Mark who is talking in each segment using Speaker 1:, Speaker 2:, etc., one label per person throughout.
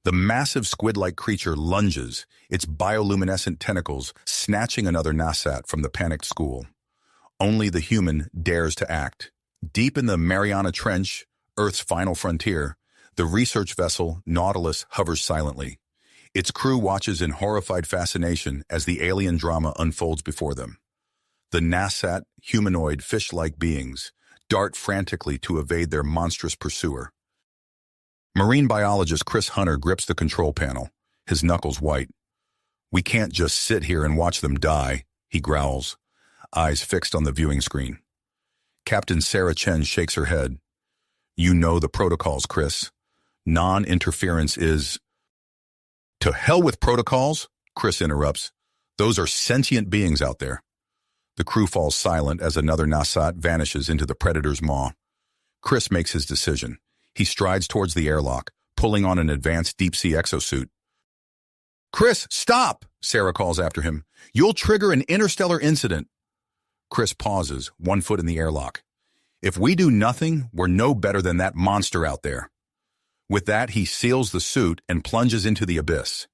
Speaker 1: The massive squid-like creature lunges, its bioluminescent tentacles snatching another Nasat from the panicked school. Only the human dares to act. Deep in the Mariana Trench, Earth's final frontier, the research vessel Nautilus hovers silently. Its crew watches in horrified fascination as the alien drama unfolds before them. The Nasat, humanoid, fish-like beings, dart frantically to evade their monstrous pursuer. Marine biologist Chris Hunter grips the control panel, his knuckles white. "We can't just sit here and watch them die," he growls, eyes fixed on the viewing screen. Captain Sarah Chen shakes her head. "You know the protocols, Chris. Non-interference is—" "To hell with protocols," Chris interrupts. "Those are sentient beings out there." The crew falls silent as another Nasat vanishes into the Predator's maw. Chris makes his decision. He strides towards the airlock, pulling on an advanced deep-sea exosuit. "Chris, stop!" Sarah calls after him. "You'll trigger an interstellar incident." Chris pauses, one foot in the airlock. "If we do nothing, we're no better than that monster out there." With that, he seals the suit and plunges into the abyss.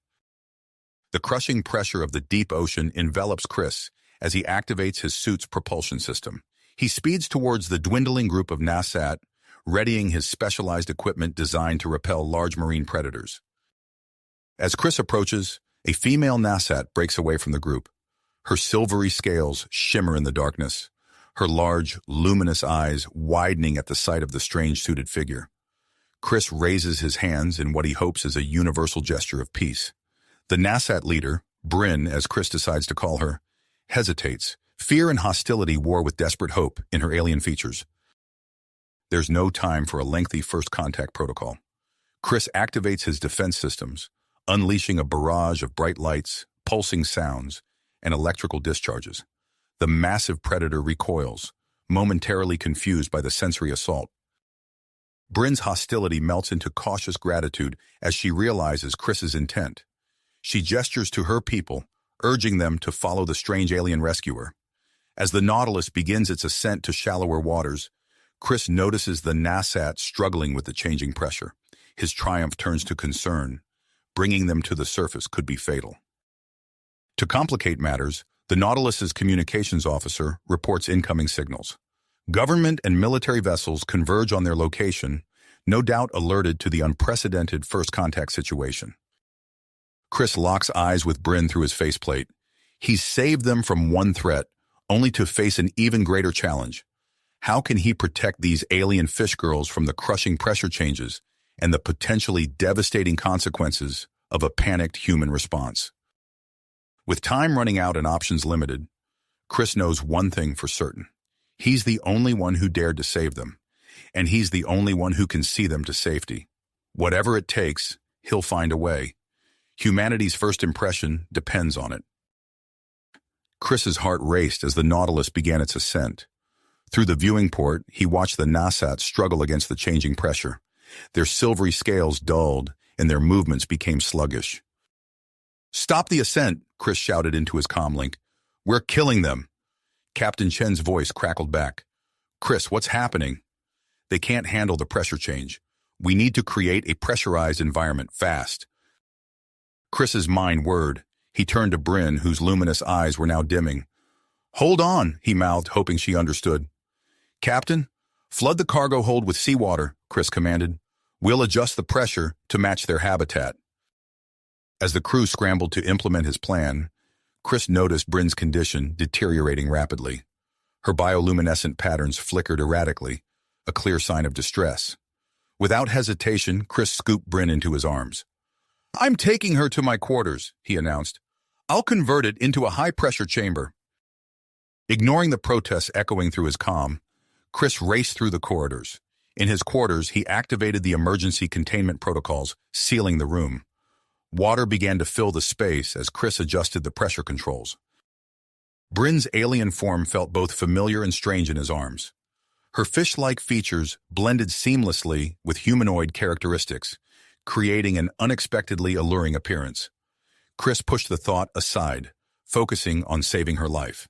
Speaker 1: The crushing pressure of the deep ocean envelops Chris as he activates his suit's propulsion system. He speeds towards the dwindling group of Nasat, readying his specialized equipment designed to repel large marine predators. As Chris approaches, a female Nasat breaks away from the group. Her silvery scales shimmer in the darkness, her large, luminous eyes widening at the sight of the strange-suited figure. Chris raises his hands in what he hopes is a universal gesture of peace. The Nasat leader, Bryn, as Chris decides to call her, hesitates. Fear and hostility war with desperate hope in her alien features. There's no time for a lengthy first contact protocol. Chris activates his defense systems, unleashing a barrage of bright lights, pulsing sounds, and electrical discharges. The massive predator recoils, momentarily confused by the sensory assault. Bryn's hostility melts into cautious gratitude as she realizes Chris's intent. She gestures to her people, urging them to follow the strange alien rescuer. As the Nautilus begins its ascent to shallower waters, Chris notices the Nasat struggling with the changing pressure. His triumph turns to concern. Bringing them to the surface could be fatal. To complicate matters, the Nautilus's communications officer reports incoming signals. Government and military vessels converge on their location, no doubt alerted to the unprecedented first contact situation. Chris locks eyes with Bryn through his faceplate. He's saved them from one threat, only to face an even greater challenge. How can he protect these alien fish girls from the crushing pressure changes and the potentially devastating consequences of a panicked human response? With time running out and options limited, Chris knows one thing for certain. He's the only one who dared to save them, and he's the only one who can see them to safety. Whatever it takes, he'll find a way. Humanity's first impression depends on it. Chris's heart raced as the Nautilus began its ascent. Through the viewing port, he watched the Nasat struggle against the changing pressure. Their silvery scales dulled, and their movements became sluggish. "Stop the ascent," Chris shouted into his comlink. "We're killing them." Captain Chen's voice crackled back. "Chris, what's happening?" "They can't handle the pressure change. We need to create a pressurized environment fast." Chris's mind whirred. He turned to Bryn, whose luminous eyes were now dimming. "Hold on," he mouthed, hoping she understood. "Captain, flood the cargo hold with seawater," Chris commanded. "We'll adjust the pressure to match their habitat." As the crew scrambled to implement his plan, Chris noticed Bryn's condition deteriorating rapidly. Her bioluminescent patterns flickered erratically, a clear sign of distress. Without hesitation, Chris scooped Bryn into his arms. "I'm taking her to my quarters," he announced. "I'll convert it into a high-pressure chamber." Ignoring the protests echoing through his comm, Chris raced through the corridors. In his quarters, he activated the emergency containment protocols, sealing the room. Water began to fill the space as Chris adjusted the pressure controls. Bryn's alien form felt both familiar and strange in his arms. Her fish-like features blended seamlessly with humanoid characteristics, creating an unexpectedly alluring appearance. Chris pushed the thought aside, focusing on saving her life.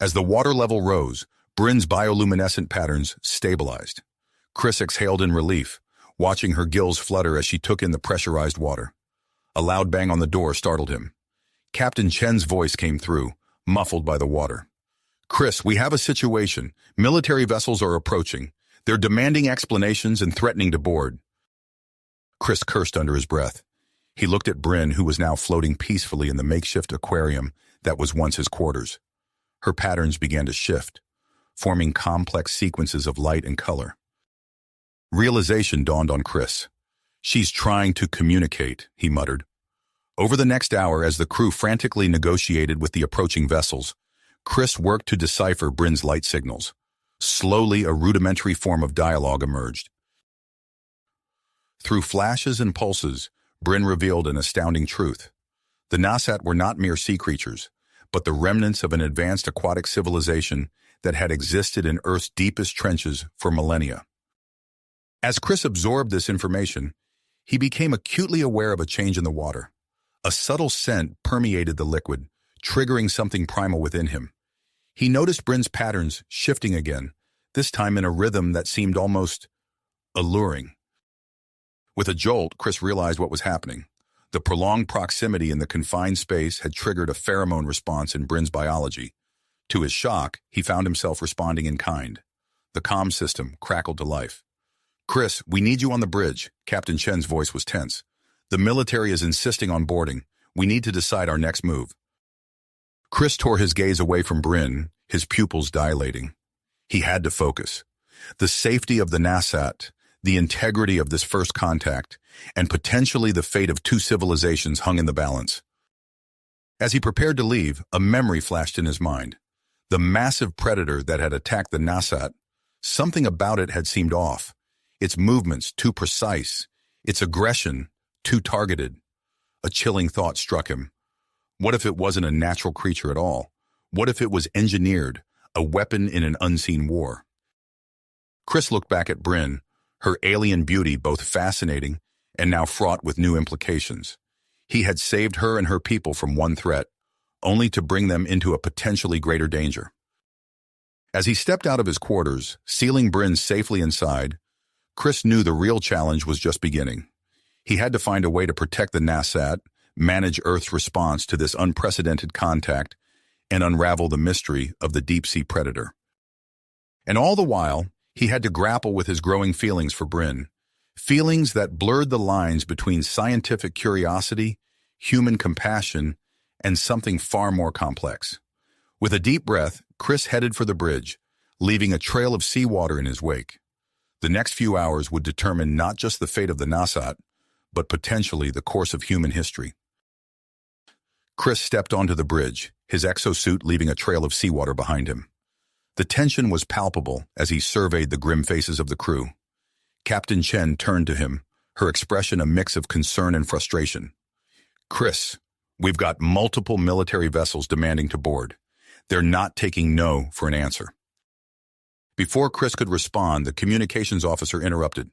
Speaker 1: As the water level rose, Bryn's bioluminescent patterns stabilized. Chris exhaled in relief, watching her gills flutter as she took in the pressurized water. A loud bang on the door startled him. Captain Chen's voice came through, muffled by the water. "Chris, we have a situation. Military vessels are approaching. They're demanding explanations and threatening to board." Chris cursed under his breath. He looked at Bryn, who was now floating peacefully in the makeshift aquarium that was once his quarters. Her patterns began to shift, forming complex sequences of light and color. Realization dawned on Chris. "She's trying to communicate," he muttered. Over the next hour, as the crew frantically negotiated with the approaching vessels, Chris worked to decipher Bryn's light signals. Slowly, a rudimentary form of dialogue emerged. Through flashes and pulses, Bryn revealed an astounding truth. The Nasat were not mere sea creatures, but the remnants of an advanced aquatic civilization that had existed in Earth's deepest trenches for millennia. As Chris absorbed this information, he became acutely aware of a change in the water. A subtle scent permeated the liquid, triggering something primal within him. He noticed Bryn's patterns shifting again, this time in a rhythm that seemed almost alluring. With a jolt, Chris realized what was happening. The prolonged proximity in the confined space had triggered a pheromone response in Bryn's biology. To his shock, he found himself responding in kind. The comm system crackled to life. "Chris, we need you on the bridge." Captain Chen's voice was tense. "The military is insisting on boarding. We need to decide our next move." Chris tore his gaze away from Bryn, his pupils dilating. He had to focus. The safety of the Nasat, the integrity of this first contact, and potentially the fate of two civilizations hung in the balance. As he prepared to leave, a memory flashed in his mind. The massive predator that had attacked the Nasat. Something about it had seemed off. Its movements too precise, its aggression too targeted. A chilling thought struck him. What if it wasn't a natural creature at all? What if it was engineered, a weapon in an unseen war? Chris looked back at Bryn, her alien beauty both fascinating and now fraught with new implications. He had saved her and her people from one threat, only to bring them into a potentially greater danger. As he stepped out of his quarters, sealing Bryn safely inside, Chris knew the real challenge was just beginning. He had to find a way to protect the Nasat, manage Earth's response to this unprecedented contact, and unravel the mystery of the deep-sea predator. And all the while, he had to grapple with his growing feelings for Bryn, feelings that blurred the lines between scientific curiosity, human compassion, and something far more complex. With a deep breath, Chris headed for the bridge, leaving a trail of seawater in his wake. The next few hours would determine not just the fate of the Nasat, but potentially the course of human history. Chris stepped onto the bridge, his exosuit leaving a trail of seawater behind him. The tension was palpable as he surveyed the grim faces of the crew. Captain Chen turned to him, her expression a mix of concern and frustration. "Chris, we've got multiple military vessels demanding to board. They're not taking no for an answer." Before Chris could respond, the communications officer interrupted.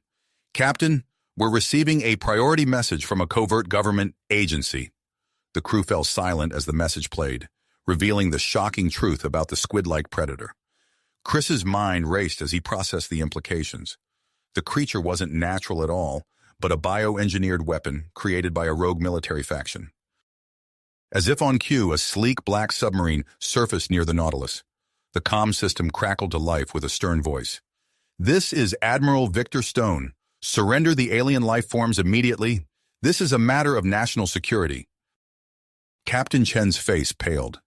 Speaker 1: "Captain, we're receiving a priority message from a covert government agency." The crew fell silent as the message played, revealing the shocking truth about the squid-like predator. Chris's mind raced as he processed the implications. The creature wasn't natural at all, but a bioengineered weapon created by a rogue military faction. As if on cue, a sleek black submarine surfaced near the Nautilus. The comm system crackled to life with a stern voice. "This is Admiral Victor Stone. Surrender the alien life forms immediately. This is a matter of national security." Captain Chen's face paled.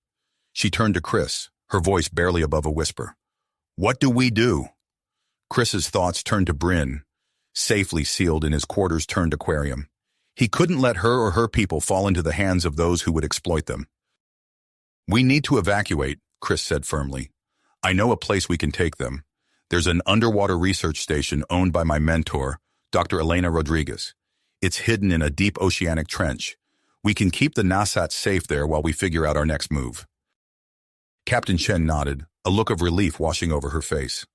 Speaker 1: She turned to Chris, her voice barely above a whisper. "What do we do?" Chris's thoughts turned to Bryn, safely sealed in his quarters-turned aquarium. He couldn't let her or her people fall into the hands of those who would exploit them. "We need to evacuate," Chris said firmly. "I know a place we can take them. There's an underwater research station owned by my mentor, Dr. Elena Rodriguez. It's hidden in a deep oceanic trench. We can keep the Nasat safe there while we figure out our next move." Captain Chen nodded, a look of relief washing over her face.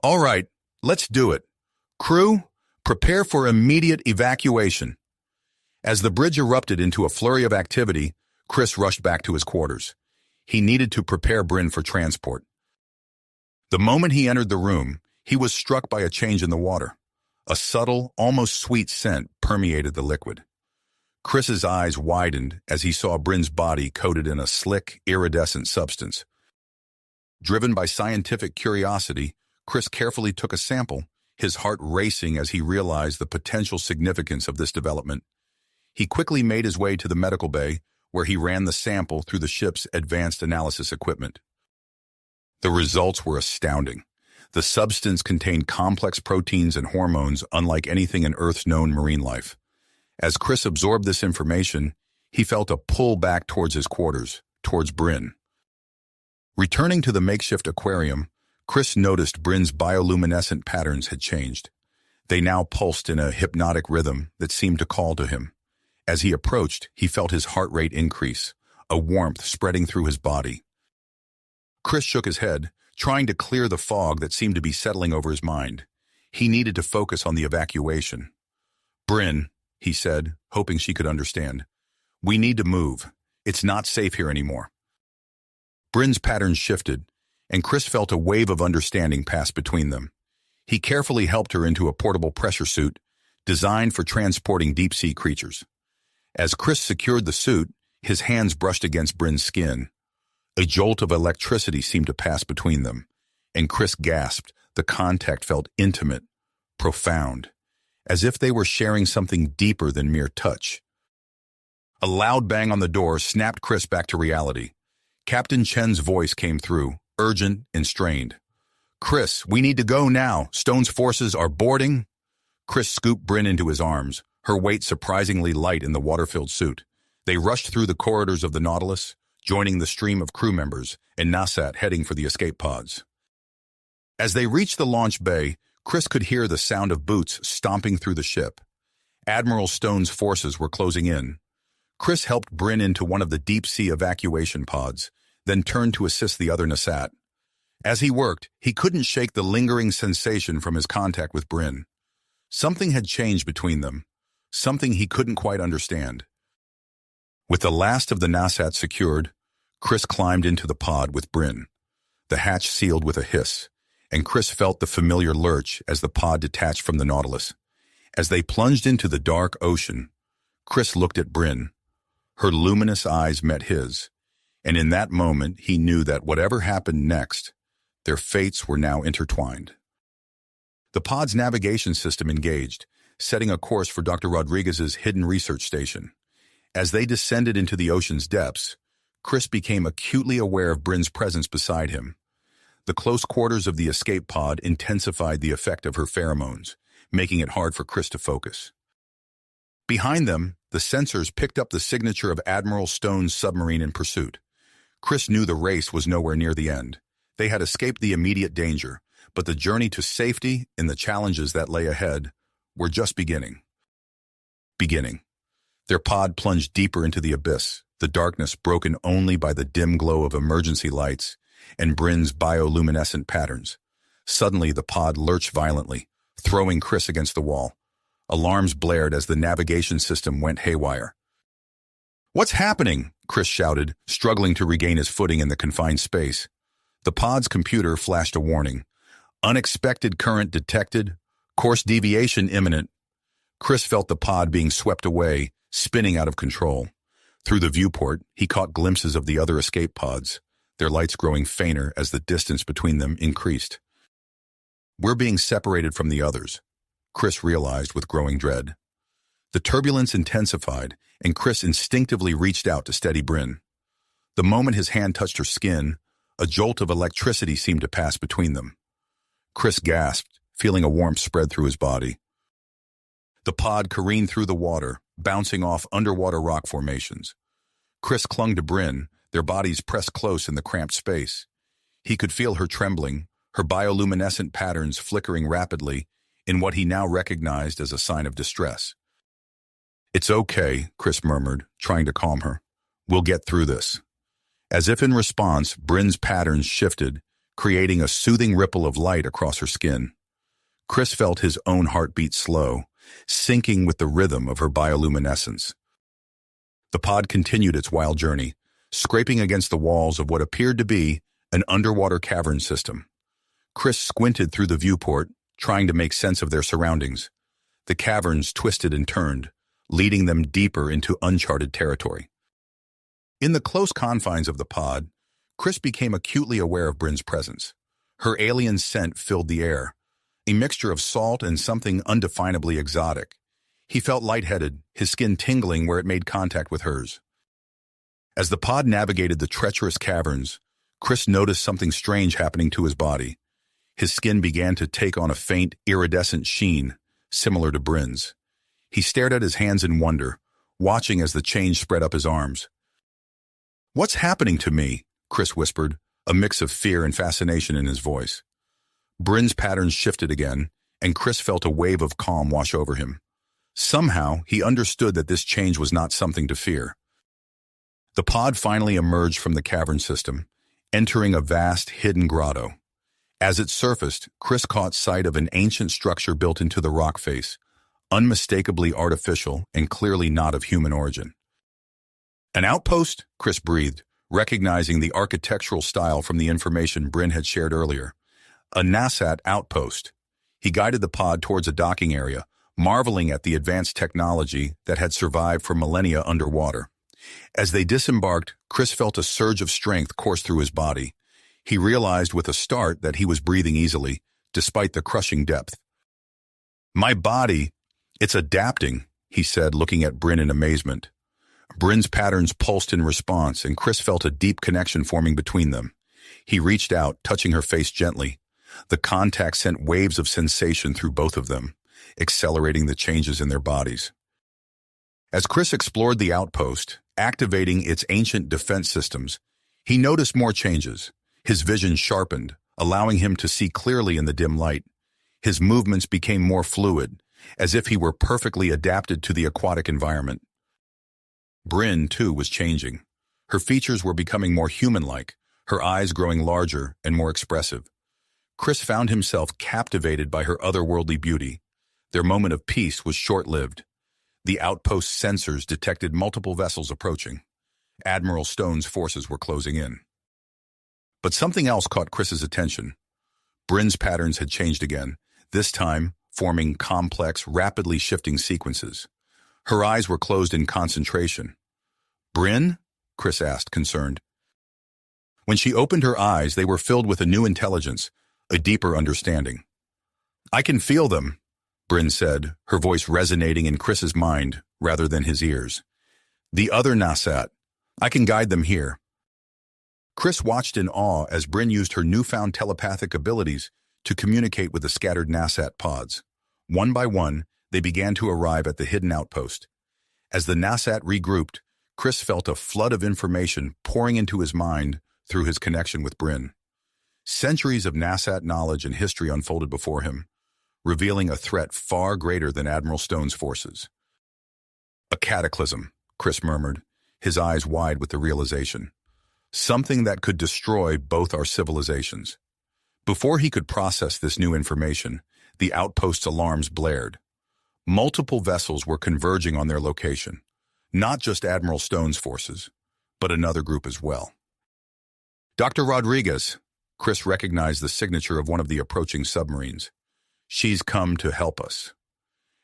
Speaker 1: "All right, let's do it. Crew, prepare for immediate evacuation." As the bridge erupted into a flurry of activity, Chris rushed back to his quarters. He needed to prepare Bryn for transport. The moment he entered the room, he was struck by a change in the water. A subtle, almost sweet scent permeated the liquid. Chris's eyes widened as he saw Bryn's body coated in a slick, iridescent substance. Driven by scientific curiosity, Chris carefully took a sample, his heart racing as he realized the potential significance of this development. He quickly made his way to the medical bay, where he ran the sample through the ship's advanced analysis equipment. The results were astounding. The substance contained complex proteins and hormones unlike anything in Earth's known marine life. As Chris absorbed this information, he felt a pull back towards his quarters, towards Bryn. Returning to the makeshift aquarium, Chris noticed Bryn's bioluminescent patterns had changed. They now pulsed in a hypnotic rhythm that seemed to call to him. As he approached, he felt his heart rate increase, a warmth spreading through his body. Chris shook his head, trying to clear the fog that seemed to be settling over his mind. He needed to focus on the evacuation. "Bryn," he said, hoping she could understand. "We need to move. It's not safe here anymore." Bryn's patterns shifted, and Chris felt a wave of understanding pass between them. He carefully helped her into a portable pressure suit designed for transporting deep-sea creatures. As Chris secured the suit, his hands brushed against Bryn's skin. A jolt of electricity seemed to pass between them, and Chris gasped. The contact felt intimate, profound, as if they were sharing something deeper than mere touch. A loud bang on the door snapped Chris back to reality. Captain Chen's voice came through, urgent and strained. "Chris, we need to go now. Stone's forces are boarding." Chris scooped Bryn into his arms, her weight surprisingly light in the water-filled suit. They rushed through the corridors of the Nautilus, joining the stream of crew members and Nasat heading for the escape pods. As they reached the launch bay, Chris could hear the sound of boots stomping through the ship. Admiral Stone's forces were closing in. Chris helped Bryn into one of the deep-sea evacuation pods, then turned to assist the other Nasat. As he worked, he couldn't shake the lingering sensation from his contact with Bryn. Something had changed between them, something he couldn't quite understand. With the last of the Nasat secured, Chris climbed into the pod with Bryn. The hatch sealed with a hiss, and Chris felt the familiar lurch as the pod detached from the Nautilus. As they plunged into the dark ocean, Chris looked at Bryn. Her luminous eyes met his, and in that moment he knew that whatever happened next, their fates were now intertwined. The pod's navigation system engaged, setting a course for Dr. Rodriguez's hidden research station. As they descended into the ocean's depths, Chris became acutely aware of Bryn's presence beside him. The close quarters of the escape pod intensified the effect of her pheromones, making it hard for Chris to focus. Behind them, the sensors picked up the signature of Admiral Stone's submarine in pursuit. Chris knew the race was nowhere near the end. They had escaped the immediate danger, but the journey to safety and the challenges that lay ahead were just beginning. Their pod plunged deeper into the abyss, the darkness broken only by the dim glow of emergency lights and Bryn's bioluminescent patterns. Suddenly, the pod lurched violently, throwing Chris against the wall. Alarms blared as the navigation system went haywire. "What's happening?" Chris shouted, struggling to regain his footing in the confined space. The pod's computer flashed a warning. "Unexpected current detected. Course deviation imminent." Chris felt the pod being swept away, spinning out of control. Through the viewport, he caught glimpses of the other escape pods, their lights growing fainter as the distance between them increased. "We're being separated from the others," Chris realized with growing dread. The turbulence intensified, and Chris instinctively reached out to steady Bryn. The moment his hand touched her skin, a jolt of electricity seemed to pass between them. Chris gasped, feeling a warmth spread through his body. The pod careened through the water, bouncing off underwater rock formations. Chris clung to Bryn, their bodies pressed close in the cramped space. He could feel her trembling, her bioluminescent patterns flickering rapidly in what he now recognized as a sign of distress. "It's okay," Chris murmured, trying to calm her. "We'll get through this." As if in response, Bryn's patterns shifted, creating a soothing ripple of light across her skin. Chris felt his own heartbeat slow, syncing with the rhythm of her bioluminescence. The pod continued its wild journey, scraping against the walls of what appeared to be an underwater cavern system. Chris squinted through the viewport, trying to make sense of their surroundings. The caverns twisted and turned, leading them deeper into uncharted territory. In the close confines of the pod, Chris became acutely aware of Bryn's presence. Her alien scent filled the air, a mixture of salt and something undefinably exotic. He felt lightheaded, his skin tingling where it made contact with hers. As the pod navigated the treacherous caverns, Chris noticed something strange happening to his body. His skin began to take on a faint, iridescent sheen, similar to Bryn's. He stared at his hands in wonder, watching as the change spread up his arms. "What's happening to me?" Chris whispered, a mix of fear and fascination in his voice. Bryn's patterns shifted again, and Chris felt a wave of calm wash over him. Somehow, he understood that this change was not something to fear. The pod finally emerged from the cavern system, entering a vast, hidden grotto. As it surfaced, Chris caught sight of an ancient structure built into the rock face, unmistakably artificial and clearly not of human origin. "An outpost?" Chris breathed, recognizing the architectural style from the information Bryn had shared earlier. A NASAT outpost. He guided the pod towards a docking area, marveling at the advanced technology that had survived for millennia underwater. As they disembarked, Chris felt a surge of strength course through his body. He realized with a start that he was breathing easily, despite the crushing depth. "My body, it's adapting," he said, looking at Bryn in amazement. Bryn's patterns pulsed in response, and Chris felt a deep connection forming between them. He reached out, touching her face gently. The contact sent waves of sensation through both of them, accelerating the changes in their bodies. As Chris explored the outpost, activating its ancient defense systems, he noticed more changes. His vision sharpened, allowing him to see clearly in the dim light. His movements became more fluid, as if he were perfectly adapted to the aquatic environment. Bryn, too, was changing. Her features were becoming more human-like, her eyes growing larger and more expressive. Chris found himself captivated by her otherworldly beauty. Their moment of peace was short-lived. The outpost's sensors detected multiple vessels approaching. Admiral Stone's forces were closing in. But something else caught Chris's attention. Bryn's patterns had changed again, this time forming complex, rapidly shifting sequences. Her eyes were closed in concentration. "Bryn?" Chris asked, concerned. When she opened her eyes, they were filled with a new intelligence, a deeper understanding. "I can feel them," Bryn said, her voice resonating in Chris's mind rather than his ears. "The other NASAT. I can guide them here." Chris watched in awe as Bryn used her newfound telepathic abilities to communicate with the scattered NASAT pods. One by one, they began to arrive at the hidden outpost. As the NASAT regrouped, Chris felt a flood of information pouring into his mind through his connection with Bryn. Centuries of NASAT knowledge and history unfolded before him, revealing a threat far greater than Admiral Stone's forces. "A cataclysm," Chris murmured, his eyes wide with the realization. "Something that could destroy both our civilizations." Before he could process this new information, the outpost's alarms blared. Multiple vessels were converging on their location, not just Admiral Stone's forces, but another group as well. "Dr. Rodriguez," Chris recognized the signature of one of the approaching submarines. "She's come to help us."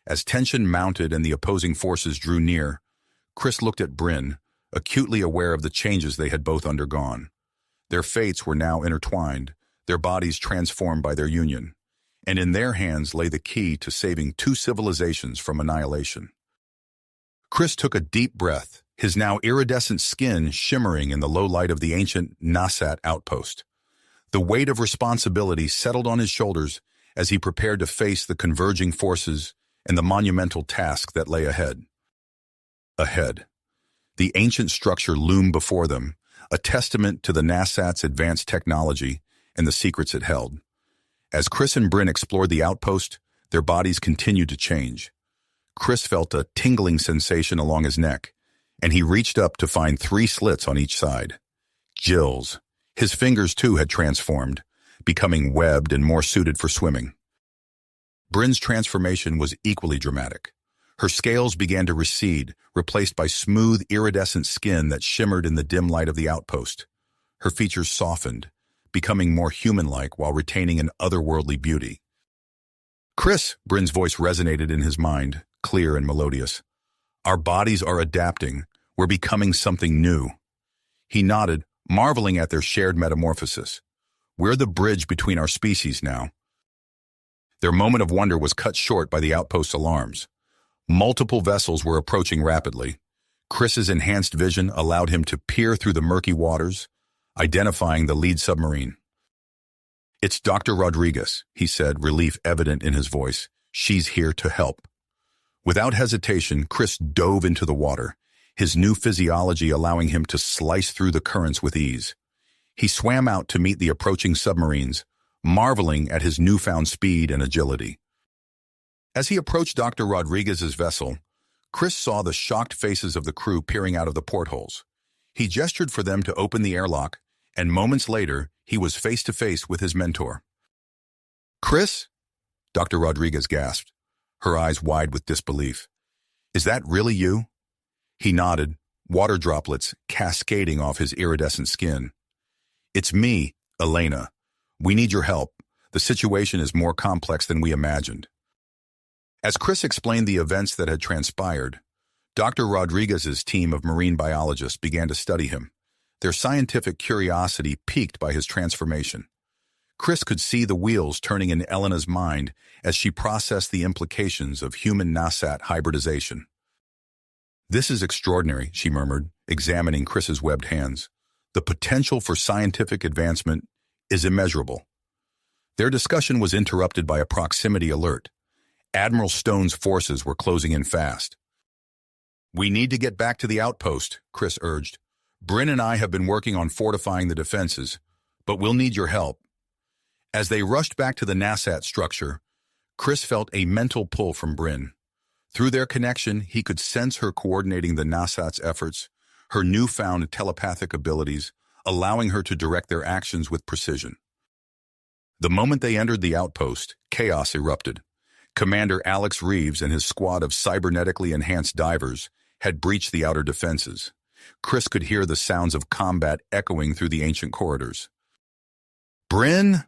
Speaker 1: As tension mounted and the opposing forces drew near, Chris looked at Bryn, acutely aware of the changes they had both undergone. Their fates were now intertwined, their bodies transformed by their union, and in their hands lay the key to saving two civilizations from annihilation. Chris took a deep breath, his now iridescent skin shimmering in the low light of the ancient NASAT outpost. The weight of responsibility settled on his shoulders as he prepared to face the converging forces and the monumental task that lay ahead. Ahead. The ancient structure loomed before them, a testament to the NASAT's advanced technology and the secrets it held. As Chris and Bryn explored the outpost, their bodies continued to change. Chris felt a tingling sensation along his neck, and he reached up to find 3 slits on each side. Gills. His fingers, too, had transformed, becoming webbed and more suited for swimming. Bryn's transformation was equally dramatic. Her scales began to recede, replaced by smooth, iridescent skin that shimmered in the dim light of the outpost. Her features softened, becoming more human-like while retaining an otherworldly beauty. Chris, Bryn's voice resonated in his mind, clear and melodious. Our bodies are adapting. We're becoming something new. He nodded, marveling at their shared metamorphosis. We're the bridge between our species now. Their moment of wonder was cut short by the outpost's alarms. Multiple vessels were approaching rapidly. Chris's enhanced vision allowed him to peer through the murky waters, identifying the lead submarine. "It's Dr. Rodriguez," he said, relief evident in his voice. "She's here to help." Without hesitation, Chris dove into the water, his new physiology allowing him to slice through the currents with ease. He swam out to meet the approaching submarines, marveling at his newfound speed and agility. As he approached Dr. Rodriguez's vessel, Chris saw the shocked faces of the crew peering out of the portholes. He gestured for them to open the airlock, and moments later, he was face to face with his mentor. "Chris?" Dr. Rodriguez gasped, her eyes wide with disbelief. "Is that really you?" He nodded, water droplets cascading off his iridescent skin. "It's me, Elena. We need your help. The situation is more complex than we imagined." As Chris explained the events that had transpired, Dr. Rodriguez's team of marine biologists began to study him, their scientific curiosity piqued by his transformation. Chris could see the wheels turning in Elena's mind as she processed the implications of human-Nasat hybridization. "This is extraordinary," she murmured, examining Chris's webbed hands. "The potential for scientific advancement is immeasurable." Their discussion was interrupted by a proximity alert. Admiral Stone's forces were closing in fast. "We need to get back to the outpost," Chris urged. "Bryn and I have been working on fortifying the defenses, but we'll need your help." As they rushed back to the Nasat structure, Chris felt a mental pull from Bryn. Through their connection, he could sense her coordinating the Nasat's efforts, her newfound telepathic abilities, allowing her to direct their actions with precision. The moment they entered the outpost, chaos erupted. Commander Alex Reeves and his squad of cybernetically enhanced divers had breached the outer defenses. Chris could hear the sounds of combat echoing through the ancient corridors. "Bryn?"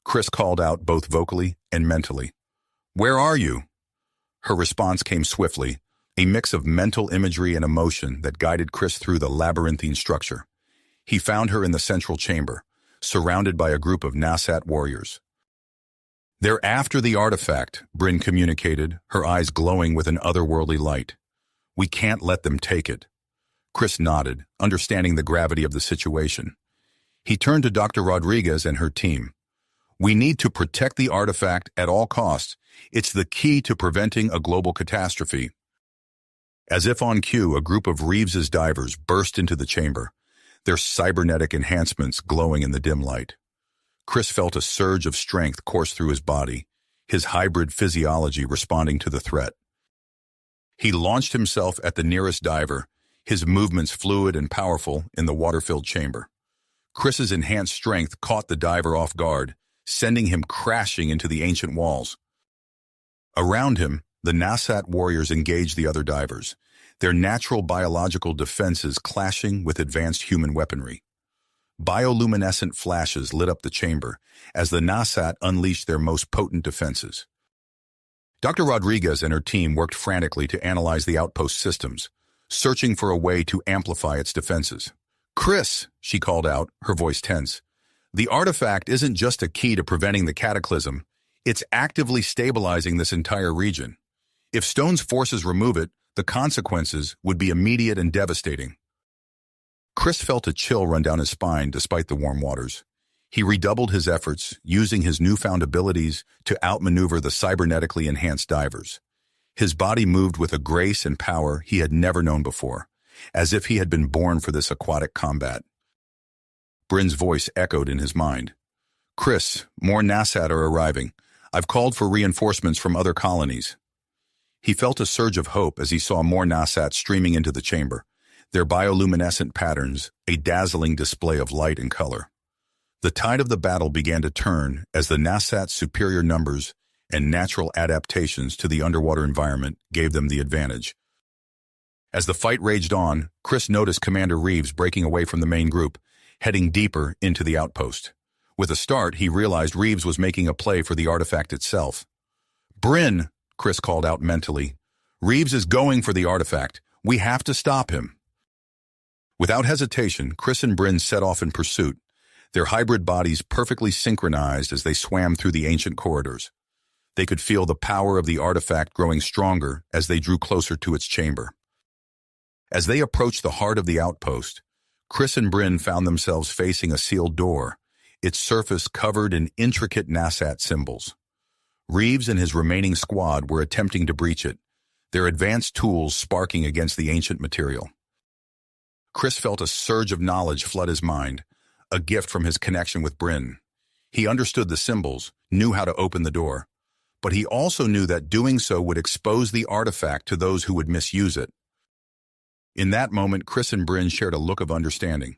Speaker 1: Chris called out both vocally and mentally. "Where are you?" Her response came swiftly, a mix of mental imagery and emotion that guided Chris through the labyrinthine structure. He found her in the central chamber, surrounded by a group of Nasat warriors. "They're after the artifact," Bryn communicated, her eyes glowing with an otherworldly light. "We can't let them take it." Chris nodded, understanding the gravity of the situation. He turned to Dr. Rodriguez and her team. "We need to protect the artifact at all costs. It's the key to preventing a global catastrophe." As if on cue, a group of Reeves's divers burst into the chamber, their cybernetic enhancements glowing in the dim light. Chris felt a surge of strength course through his body, his hybrid physiology responding to the threat. He launched himself at the nearest diver, his movements fluid and powerful in the water-filled chamber. Chris's enhanced strength caught the diver off guard, sending him crashing into the ancient walls. Around him, the Nasat warriors engaged the other divers, their natural biological defenses clashing with advanced human weaponry. Bioluminescent flashes lit up the chamber as the Nasat unleashed their most potent defenses. Dr. Rodriguez and her team worked frantically to analyze the outpost systems, searching for a way to amplify its defenses. "Chris," she called out, her voice tense, "the artifact isn't just a key to preventing the cataclysm, it's actively stabilizing this entire region. If Stone's forces remove it, the consequences would be immediate and devastating." Chris felt a chill run down his spine despite the warm waters. He redoubled his efforts, using his newfound abilities to outmaneuver the cybernetically enhanced divers. His body moved with a grace and power he had never known before, as if he had been born for this aquatic combat. Bryn's voice echoed in his mind. "Chris, more Nasat are arriving. I've called for reinforcements from other colonies." He felt a surge of hope as he saw more Nasat streaming into the chamber, their bioluminescent patterns a dazzling display of light and color. The tide of the battle began to turn as the Nasat's superior numbers and natural adaptations to the underwater environment gave them the advantage. As the fight raged on, Chris noticed Commander Reeves breaking away from the main group, heading deeper into the outpost. With a start, he realized Reeves was making a play for the artifact itself. Bryn, Chris called out mentally. Reeves is going for the artifact. We have to stop him. Without hesitation, Chris and Bryn set off in pursuit, their hybrid bodies perfectly synchronized as they swam through the ancient corridors. They could feel the power of the artifact growing stronger as they drew closer to its chamber. As they approached the heart of the outpost, Chris and Bryn found themselves facing a sealed door, its surface covered in intricate Nasat symbols. Reeves and his remaining squad were attempting to breach it, their advanced tools sparking against the ancient material. Chris felt a surge of knowledge flood his mind, a gift from his connection with Bryn. He understood the symbols, knew how to open the door, but he also knew that doing so would expose the artifact to those who would misuse it. In that moment, Chris and Bryn shared a look of understanding.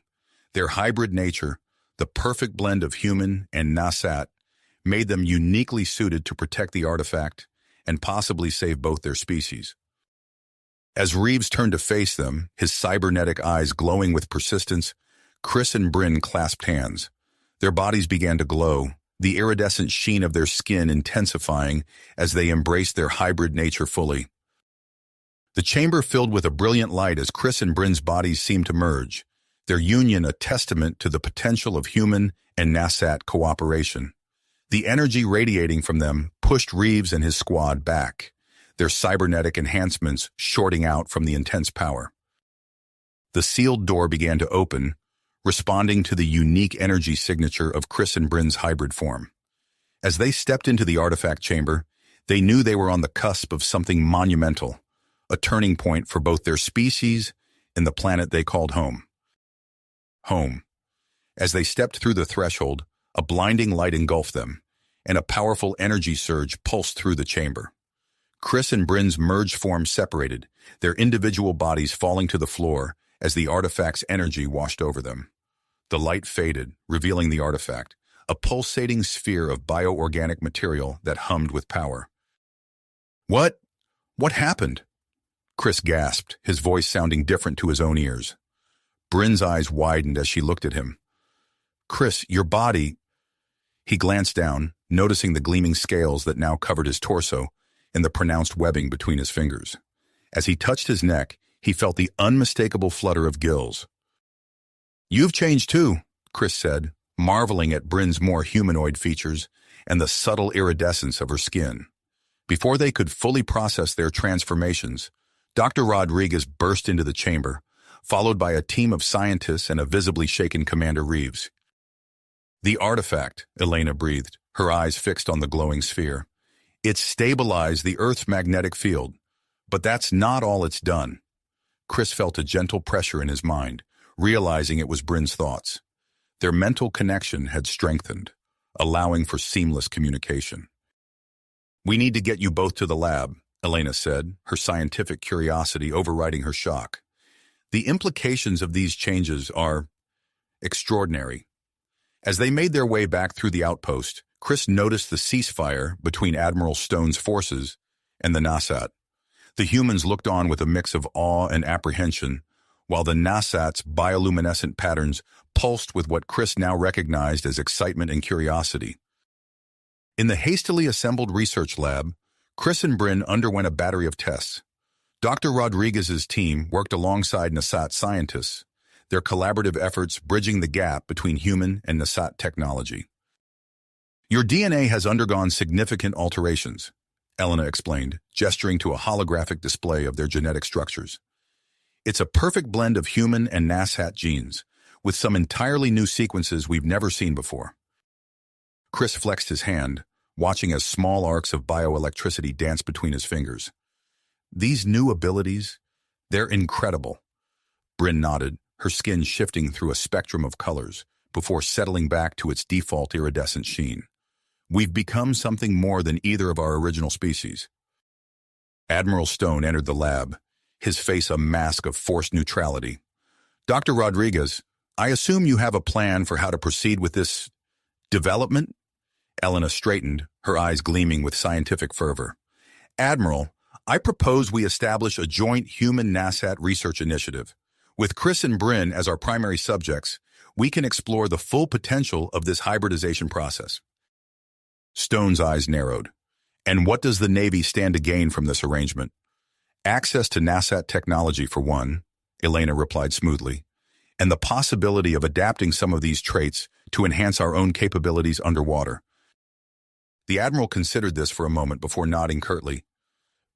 Speaker 1: Their hybrid nature, the perfect blend of human and Nasat, made them uniquely suited to protect the artifact and possibly save both their species. As Reeves turned to face them, his cybernetic eyes glowing with persistence, Chris and Bryn clasped hands. Their bodies began to glow, the iridescent sheen of their skin intensifying as they embraced their hybrid nature fully. The chamber filled with a brilliant light as Chris and Bryn's bodies seemed to merge, their union a testament to the potential of human and Nasat cooperation. The energy radiating from them pushed Reeves and his squad back, their cybernetic enhancements shorting out from the intense power. The sealed door began to open, responding to the unique energy signature of Chris and Bryn's hybrid form. As they stepped into the artifact chamber, they knew they were on the cusp of something monumental, a turning point for both their species and the planet they called home. Home. As they stepped through the threshold, a blinding light engulfed them, and a powerful energy surge pulsed through the chamber. Chris and Bryn's merged forms separated, their individual bodies falling to the floor as the artifact's energy washed over them. The light faded, revealing the artifact, a pulsating sphere of bioorganic material that hummed with power. What happened? Chris gasped, his voice sounding different to his own ears. Bryn's eyes widened as she looked at him. Chris, your body... He glanced down, noticing the gleaming scales that now covered his torso and the pronounced webbing between his fingers. As he touched his neck, he felt the unmistakable flutter of gills. You've changed too, Chris said, marveling at Bryn's more humanoid features and the subtle iridescence of her skin. Before they could fully process their transformations, Dr. Rodriguez burst into the chamber, followed by a team of scientists and a visibly shaken Commander Reeves. The artifact, Elena breathed, her eyes fixed on the glowing sphere. It's stabilized the Earth's magnetic field, but that's not all it's done. Chris felt a gentle pressure in his mind, realizing it was Bryn's thoughts. Their mental connection had strengthened, allowing for seamless communication. We need to get you both to the lab, Elena said, her scientific curiosity overriding her shock. The implications of these changes are extraordinary. As they made their way back through the outpost, Chris noticed the ceasefire between Admiral Stone's forces and the Nasat. The humans looked on with a mix of awe and apprehension, while the Nasat's bioluminescent patterns pulsed with what Chris now recognized as excitement and curiosity. In the hastily assembled research lab, Chris and Bryn underwent a battery of tests. Dr. Rodriguez's team worked alongside Nasat scientists, their collaborative efforts bridging the gap between human and Nasat technology. Your DNA has undergone significant alterations, Elena explained, gesturing to a holographic display of their genetic structures. It's a perfect blend of human and Nasat genes, with some entirely new sequences we've never seen before. Chris flexed his hand, watching as small arcs of bioelectricity danced between his fingers. These new abilities, they're incredible. Bryn nodded, her skin shifting through a spectrum of colors before settling back to its default iridescent sheen. We've become something more than either of our original species. Admiral Stone entered the lab, his face a mask of forced neutrality. Dr. Rodriguez, I assume you have a plan for how to proceed with this development? Elena straightened, her eyes gleaming with scientific fervor. Admiral, I propose we establish a joint human-Nasat research initiative. With Chris and Bryn as our primary subjects, we can explore the full potential of this hybridization process. Stone's eyes narrowed. And what does the Navy stand to gain from this arrangement? Access to NASAT technology, for one, Elena replied smoothly, and the possibility of adapting some of these traits to enhance our own capabilities underwater. The Admiral considered this for a moment before nodding curtly.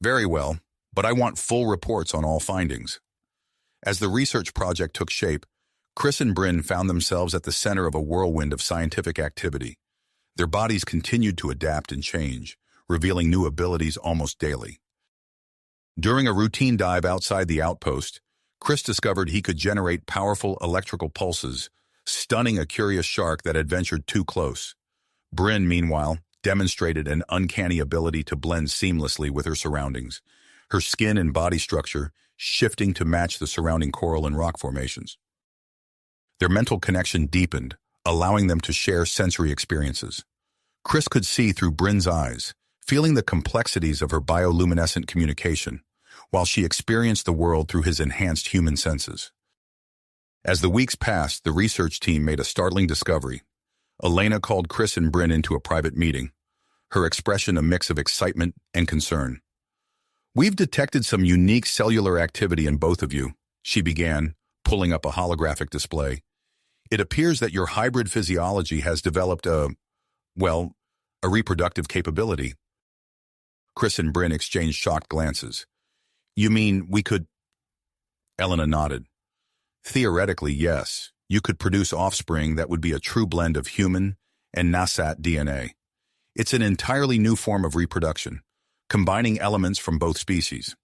Speaker 1: Very well, but I want full reports on all findings. As the research project took shape, Chris and Bryn found themselves at the center of a whirlwind of scientific activity. Their bodies continued to adapt and change, revealing new abilities almost daily. During a routine dive outside the outpost, Chris discovered he could generate powerful electrical pulses, stunning a curious shark that had ventured too close. Bryn, meanwhile, demonstrated an uncanny ability to blend seamlessly with her surroundings, her skin and body structure shifting to match the surrounding coral and rock formations. Their mental connection deepened, allowing them to share sensory experiences. Chris could see through Bryn's eyes, feeling the complexities of her bioluminescent communication, while she experienced the world through his enhanced human senses. As the weeks passed, the research team made a startling discovery. Elena called Chris and Bryn into a private meeting, her expression a mix of excitement and concern. "We've detected some unique cellular activity in both of you," she began, pulling up a holographic display. "It appears that your hybrid physiology has developed a reproductive capability." Chris and Bryn exchanged shocked glances. "You mean we could—" Elena nodded. "Theoretically, yes. You could produce offspring that would be a true blend of human and NASAT DNA. It's an entirely new form of reproduction, combining elements from both species."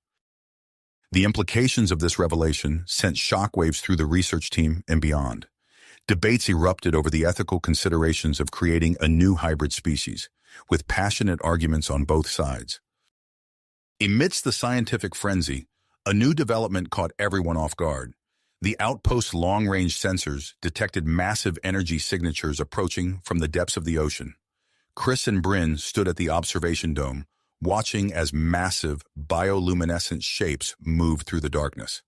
Speaker 1: The implications of this revelation sent shockwaves through the research team and beyond. Debates erupted over the ethical considerations of creating a new hybrid species, with passionate arguments on both sides. Amidst the scientific frenzy, a new development caught everyone off guard. The outpost's long-range sensors detected massive energy signatures approaching from the depths of the ocean. Chris and Bryn stood at the observation dome, watching as massive, bioluminescent shapes moved through the darkness.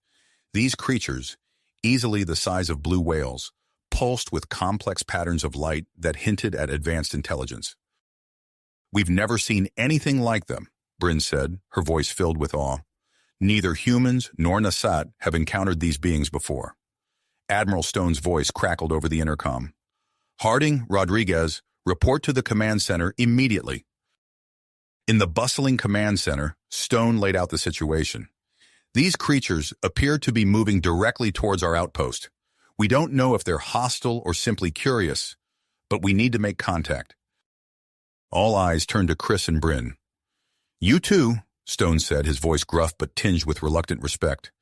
Speaker 1: These creatures, easily the size of blue whales, pulsed with complex patterns of light that hinted at advanced intelligence. "We've never seen anything like them," Bryn said, her voice filled with awe. "Neither humans nor NASAT have encountered these beings before." Admiral Stone's voice crackled over the intercom. "Harding, Rodriguez, report to the command center immediately." In the bustling command center, Stone laid out the situation. "These creatures appear to be moving directly towards our outpost. We don't know if they're hostile or simply curious, but we need to make contact." All eyes turned to Chris and Bryn. "You too," Stone said, his voice gruff but tinged with reluctant respect,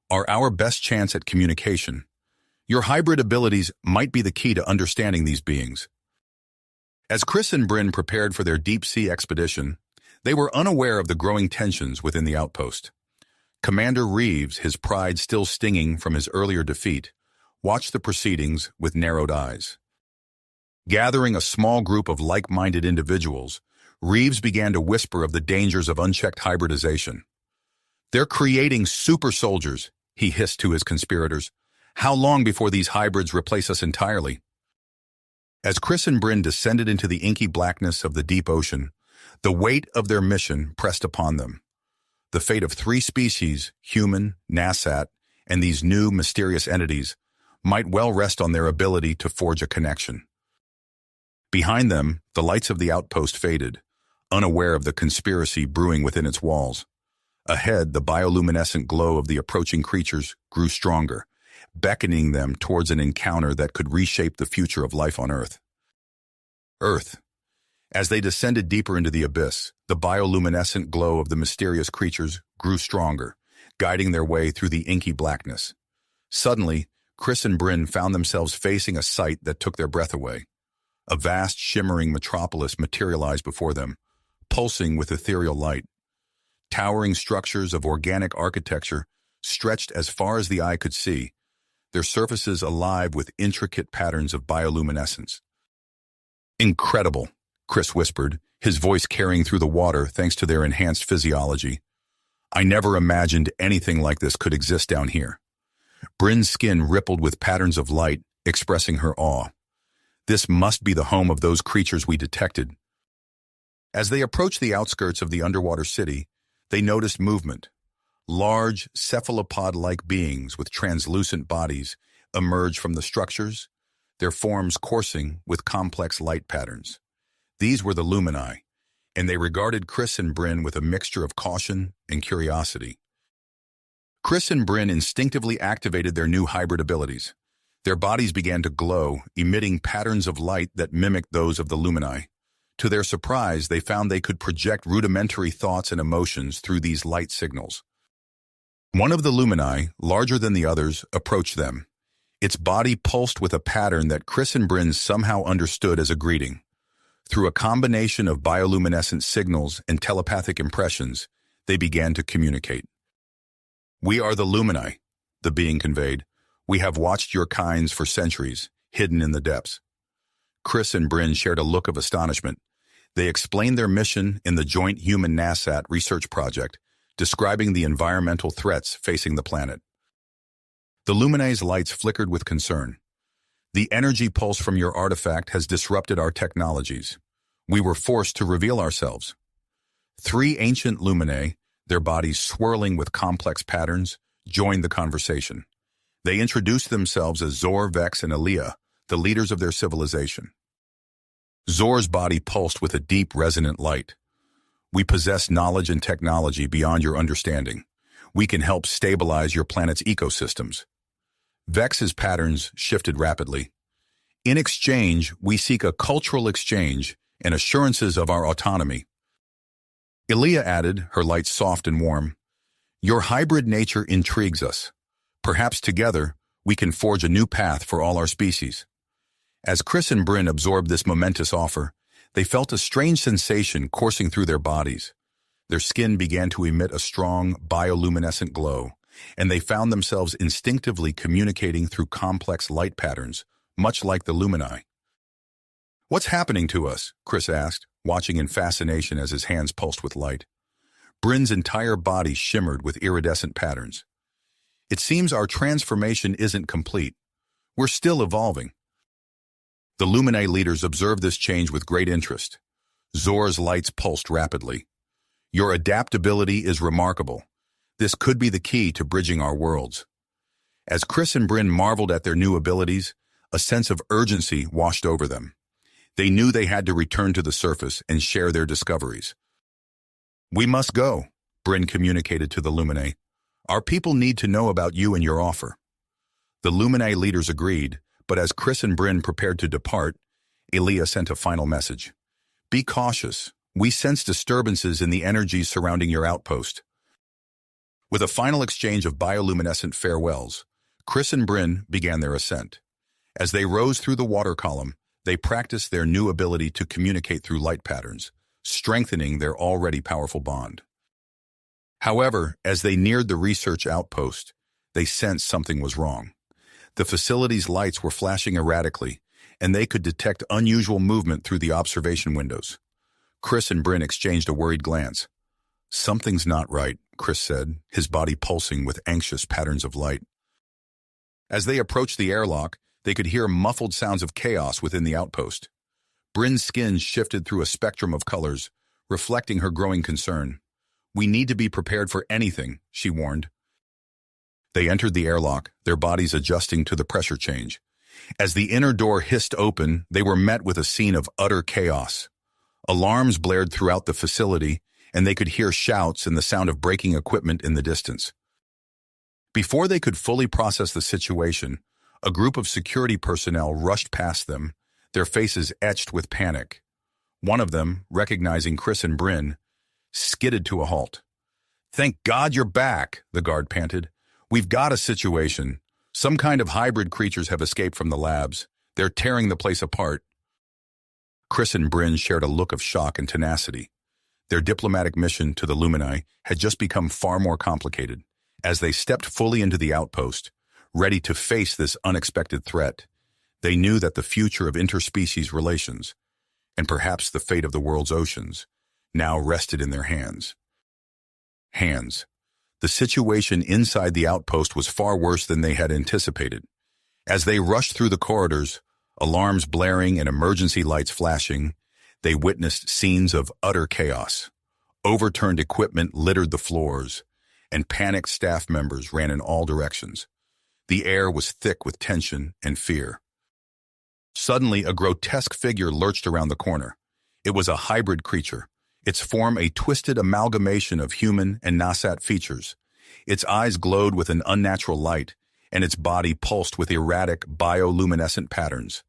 Speaker 1: "are our best chance at communication. Your hybrid abilities might be the key to understanding these beings." As Chris and Bryn prepared for their deep-sea expedition, they were unaware of the growing tensions within the outpost. Commander Reeves, his pride still stinging from his earlier defeat, watched the proceedings with narrowed eyes. Gathering a small group of like-minded individuals, Reeves began to whisper of the dangers of unchecked hybridization. "They're creating super soldiers," he hissed to his conspirators. "How long before these hybrids replace us entirely?" As Chris and Bryn descended into the inky blackness of the deep ocean, the weight of their mission pressed upon them. The fate of 3 species, human, NASAT, and these new mysterious entities, might well rest on their ability to forge a connection. Behind them, the lights of the outpost faded, unaware of the conspiracy brewing within its walls. Ahead, the bioluminescent glow of the approaching creatures grew stronger, beckoning them towards an encounter that could reshape the future of life on Earth. As they descended deeper into the abyss, the bioluminescent glow of the mysterious creatures grew stronger, guiding their way through the inky blackness. Suddenly, Chris and Bryn found themselves facing a sight that took their breath away. A vast, shimmering metropolis materialized before them, pulsing with ethereal light. Towering structures of organic architecture stretched as far as the eye could see, their surfaces alive with intricate patterns of bioluminescence. "Incredible," Chris whispered, his voice carrying through the water thanks to their enhanced physiology. "I never imagined anything like this could exist down here." Bryn's skin rippled with patterns of light, expressing her awe. "This must be the home of those creatures we detected." As they approached the outskirts of the underwater city, they noticed movement. Large, cephalopod-like beings with translucent bodies emerged from the structures, their forms coursing with complex light patterns. These were the Lumini, and they regarded Chris and Bryn with a mixture of caution and curiosity. Chris and Bryn instinctively activated their new hybrid abilities. Their bodies began to glow, emitting patterns of light that mimicked those of the Lumini. To their surprise, they found they could project rudimentary thoughts and emotions through these light signals. One of the Lumini, larger than the others, approached them. Its body pulsed with a pattern that Chris and Bryn somehow understood as a greeting. Through a combination of bioluminescent signals and telepathic impressions, they began to communicate. "We are the Lumini," the being conveyed. "We have watched your kinds for centuries, hidden in the depths." Chris and Bryn shared a look of astonishment. They explained their mission in the joint human-NASAT research project, describing the environmental threats facing the planet. The Lumini's lights flickered with concern. "The energy pulse from your artifact has disrupted our technologies. We were forced to reveal ourselves." Three ancient Lumini, their bodies swirling with complex patterns, joined the conversation. They introduced themselves as Zor, Vex, and Elia, the leaders of their civilization. Zor's body pulsed with a deep, resonant light. "We possess knowledge and technology beyond your understanding. We can help stabilize your planet's ecosystems." Vex's patterns shifted rapidly. "In exchange, we seek a cultural exchange and assurances of our autonomy." Elia added, her light soft and warm, "Your hybrid nature intrigues us. Perhaps together, we can forge a new path for all our species." As Chris and Bryn absorbed this momentous offer, they felt a strange sensation coursing through their bodies. Their skin began to emit a strong, bioluminescent glow, and they found themselves instinctively communicating through complex light patterns, much like the Lumini. "What's happening to us?" Chris asked, watching in fascination as his hands pulsed with light. Bryn's entire body shimmered with iridescent patterns. "It seems our transformation isn't complete. We're still evolving." The Lumini leaders observed this change with great interest. Zor's lights pulsed rapidly. "Your adaptability is remarkable. This could be the key to bridging our worlds." As Chris and Bryn marveled at their new abilities, a sense of urgency washed over them. They knew they had to return to the surface and share their discoveries. "We must go," Bryn communicated to the Lumini. "Our people need to know about you and your offer." The Lumini leaders agreed, but as Chris and Bryn prepared to depart, Elia sent a final message. "Be cautious. We sense disturbances in the energies surrounding your outpost." With a final exchange of bioluminescent farewells, Chris and Bryn began their ascent. As they rose through the water column, they practiced their new ability to communicate through light patterns, strengthening their already powerful bond. However, as they neared the research outpost, they sensed something was wrong. The facility's lights were flashing erratically, and they could detect unusual movement through the observation windows. Chris and Bryn exchanged a worried glance. "Something's not right," Chris said, his body pulsing with anxious patterns of light. As they approached the airlock, they could hear muffled sounds of chaos within the outpost. Bryn's skin shifted through a spectrum of colors, reflecting her growing concern. "We need to be prepared for anything," she warned. They entered the airlock, their bodies adjusting to the pressure change. As the inner door hissed open, they were met with a scene of utter chaos. Alarms blared throughout the facility, and they could hear shouts and the sound of breaking equipment in the distance. Before they could fully process the situation, a group of security personnel rushed past them, their faces etched with panic. One of them, recognizing Chris and Bryn, skidded to a halt. "Thank God you're back," the guard panted. "We've got a situation. Some kind of hybrid creatures have escaped from the labs. They're tearing the place apart." Chris and Bryn shared a look of shock and tenacity. Their diplomatic mission to the Lumini had just become far more complicated. As they stepped fully into the outpost, ready to face this unexpected threat, they knew that the future of interspecies relations, and perhaps the fate of the world's oceans, now rested in their hands. The situation inside the outpost was far worse than they had anticipated. As they rushed through the corridors, alarms blaring and emergency lights flashing, They witnessed scenes of utter chaos. Overturned equipment littered the floors, and panicked staff members ran in all directions. The air was thick with tension and fear. Suddenly, a grotesque figure lurched around the corner. It was a hybrid creature, its form a twisted amalgamation of human and Nasat features. Its eyes glowed with an unnatural light, and its body pulsed with erratic, bioluminescent patterns.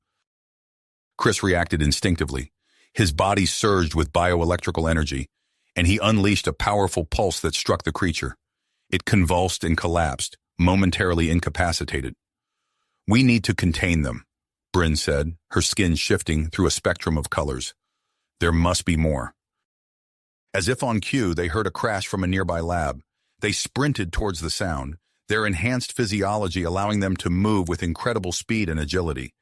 Speaker 1: Chris reacted instinctively. His body surged with bioelectrical energy, and he unleashed a powerful pulse that struck the creature. It convulsed and collapsed, momentarily incapacitated. "We need to contain them," Bryn said, her skin shifting through a spectrum of colors. "There must be more." As if on cue, they heard a crash from a nearby lab. They sprinted towards the sound, their enhanced physiology allowing them to move with incredible speed and agility.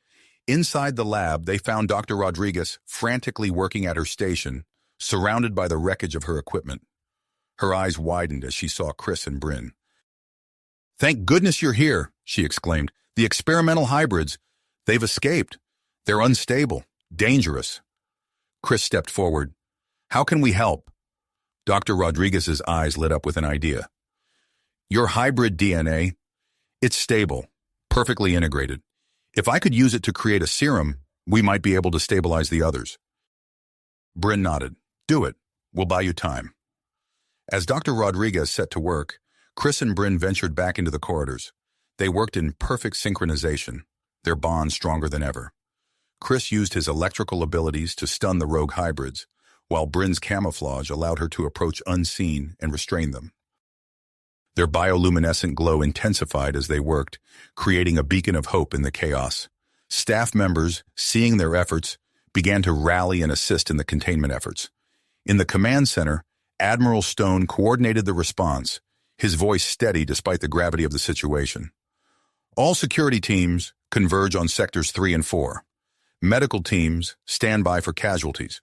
Speaker 1: Inside the lab, they found Dr. Rodriguez frantically working at her station, surrounded by the wreckage of her equipment. Her eyes widened as she saw Chris and Bryn. "Thank goodness you're here," she exclaimed. "The experimental hybrids, they've escaped. They're unstable, dangerous." Chris stepped forward. "How can we help?" Dr. Rodriguez's eyes lit up with an idea. "Your hybrid DNA, it's stable, perfectly integrated. If I could use it to create a serum, we might be able to stabilize the others." Bryn nodded. "Do it. We'll buy you time." As Dr. Rodriguez set to work, Chris and Bryn ventured back into the corridors. They worked in perfect synchronization, their bond stronger than ever. Chris used his electrical abilities to stun the rogue hybrids, while Bryn's camouflage allowed her to approach unseen and restrain them. Their bioluminescent glow intensified as they worked, creating a beacon of hope in the chaos. Staff members, seeing their efforts, began to rally and assist in the containment efforts. In the command center, Admiral Stone coordinated the response, his voice steady despite the gravity of the situation. "All security teams converge on sectors 3 and 4. Medical teams stand by for casualties."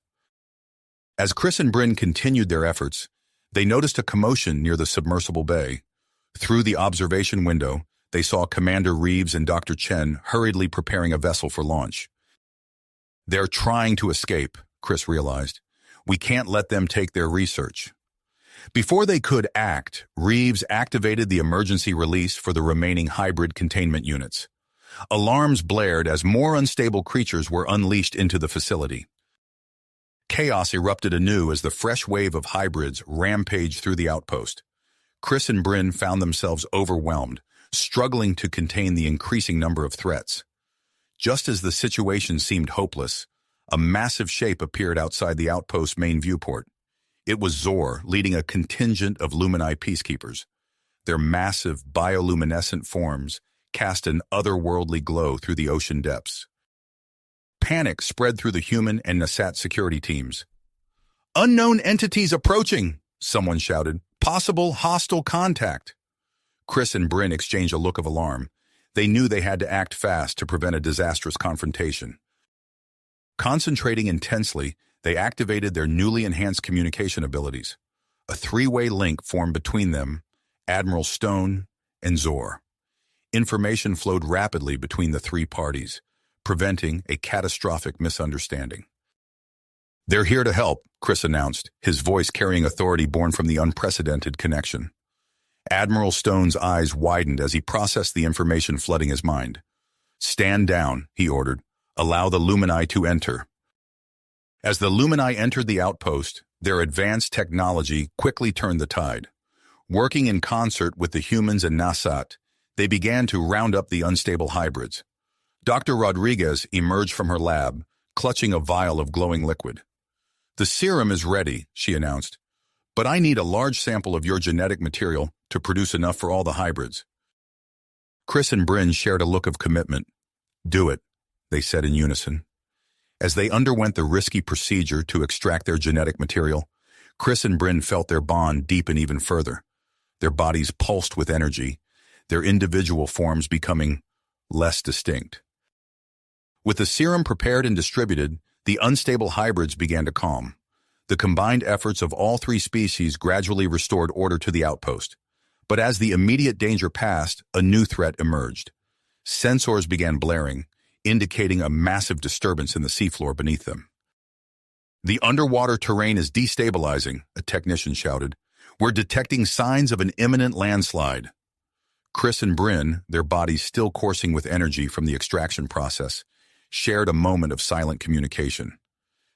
Speaker 1: As Chris and Bryn continued their efforts, they noticed a commotion near the submersible bay. Through the observation window, they saw Commander Reeves and Dr. Chen hurriedly preparing a vessel for launch. "They're trying to escape," Chris realized. "We can't let them take their research." Before they could act, Reeves activated the emergency release for the remaining hybrid containment units. Alarms blared as more unstable creatures were unleashed into the facility. Chaos erupted anew as the fresh wave of hybrids rampaged through the outpost. Chris and Bryn found themselves overwhelmed, struggling to contain the increasing number of threats. Just as the situation seemed hopeless, a massive shape appeared outside the outpost's main viewport. It was Zor, leading a contingent of Lumini peacekeepers. Their massive, bioluminescent forms cast an otherworldly glow through the ocean depths. Panic spread through the human and Nasat security teams. "Unknown entities approaching!" someone shouted. "Possible hostile contact!" Chris and Bryn exchanged a look of alarm. They knew they had to act fast to prevent a disastrous confrontation. Concentrating intensely, they activated their newly enhanced communication abilities. A three-way link formed between them, Admiral Stone, and Zor. Information flowed rapidly between the three parties, preventing a catastrophic misunderstanding. "They're here to help," Chris announced, his voice carrying authority born from the unprecedented connection. Admiral Stone's eyes widened as he processed the information flooding his mind. "Stand down," he ordered. "Allow the Lumini to enter." As the Lumini entered the outpost, their advanced technology quickly turned the tide. Working in concert with the humans and Nasat, they began to round up the unstable hybrids. Dr. Rodriguez emerged from her lab, clutching a vial of glowing liquid. "The serum is ready," she announced, "but I need a large sample of your genetic material to produce enough for all the hybrids." Chris and Bryn shared a look of commitment. "Do it," they said in unison. As they underwent the risky procedure to extract their genetic material, Chris and Bryn felt their bond deepen even further. Their bodies pulsed with energy, their individual forms becoming less distinct. With the serum prepared and distributed, the unstable hybrids began to calm. The combined efforts of all three species gradually restored order to the outpost. But as the immediate danger passed, a new threat emerged. Sensors began blaring, indicating a massive disturbance in the seafloor beneath them. The underwater terrain is destabilizing, a technician shouted. We're detecting signs of an imminent landslide. Chris and Bryn, their bodies still coursing with energy from the extraction process, shared a moment of silent communication.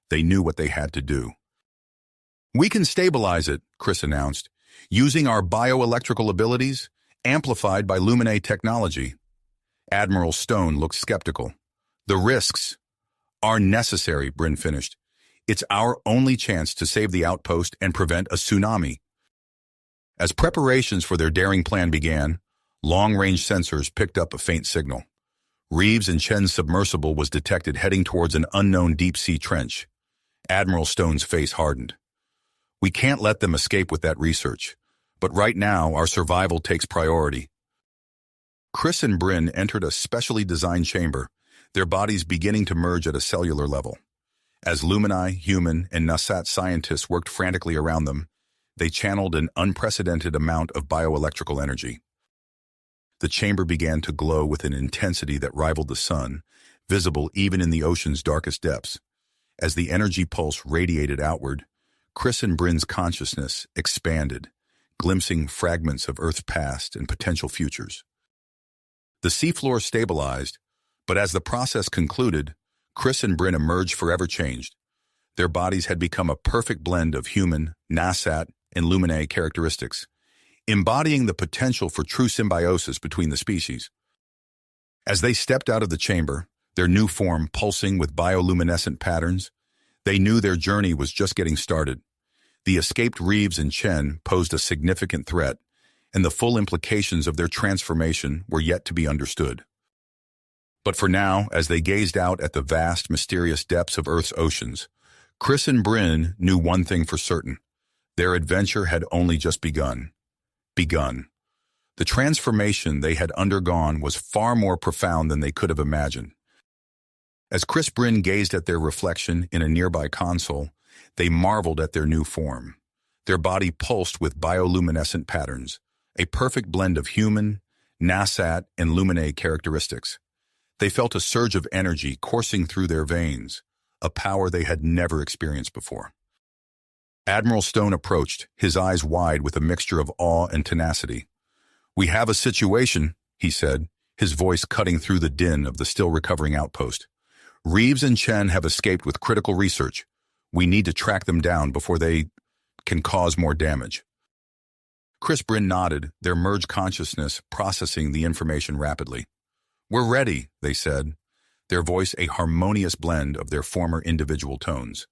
Speaker 1: They knew what they had to do. We can stabilize it, Chris announced, using our bioelectrical abilities, amplified by Luminae technology. Admiral Stone looked skeptical. The risks are necessary, Bryn finished. It's our only chance to save the outpost and prevent a tsunami. As preparations for their daring plan began, long-range sensors picked up a faint signal. Reeves and Chen's submersible was detected heading towards an unknown deep-sea trench. Admiral Stone's face hardened. We can't let them escape with that research, but right now our survival takes priority. Chris and Bryn entered a specially designed chamber, their bodies beginning to merge at a cellular level. As Luminae, human, and Nasat scientists worked frantically around them, they channeled an unprecedented amount of bioelectrical energy. The chamber began to glow with an intensity that rivaled the sun, visible even in the ocean's darkest depths. As the energy pulse radiated outward, Chris and Bryn's consciousness expanded, glimpsing fragments of Earth's past and potential futures. The seafloor stabilized, but as the process concluded, Chris and Bryn emerged forever changed. Their bodies had become a perfect blend of human, Nasat, and Luminae characteristics, embodying the potential for true symbiosis between the species. As they stepped out of the chamber, their new form pulsing with bioluminescent patterns, they knew their journey was just getting started. The escaped Reeves and Chen posed a significant threat, and the full implications of their transformation were yet to be understood. But for now, as they gazed out at the vast, mysterious depths of Earth's oceans, Chris and Bryn knew one thing for certain. Their adventure had only just begun. The transformation they had undergone was far more profound than they could have imagined. As Chris Bryn gazed at their reflection in a nearby console, they marveled at their new form. Their body pulsed with bioluminescent patterns, a perfect blend of human, Nasat, and Luminae characteristics. They felt a surge of energy coursing through their veins, a power they had never experienced before. Admiral Stone approached, his eyes wide with a mixture of awe and tenacity. "We have a situation," he said, his voice cutting through the din of the still-recovering outpost. "Reeves and Chen have escaped with critical research. We need to track them down before they can cause more damage." Chris Bryn nodded, their merged consciousness processing the information rapidly. "We're ready," they said, their voice a harmonious blend of their former individual tones.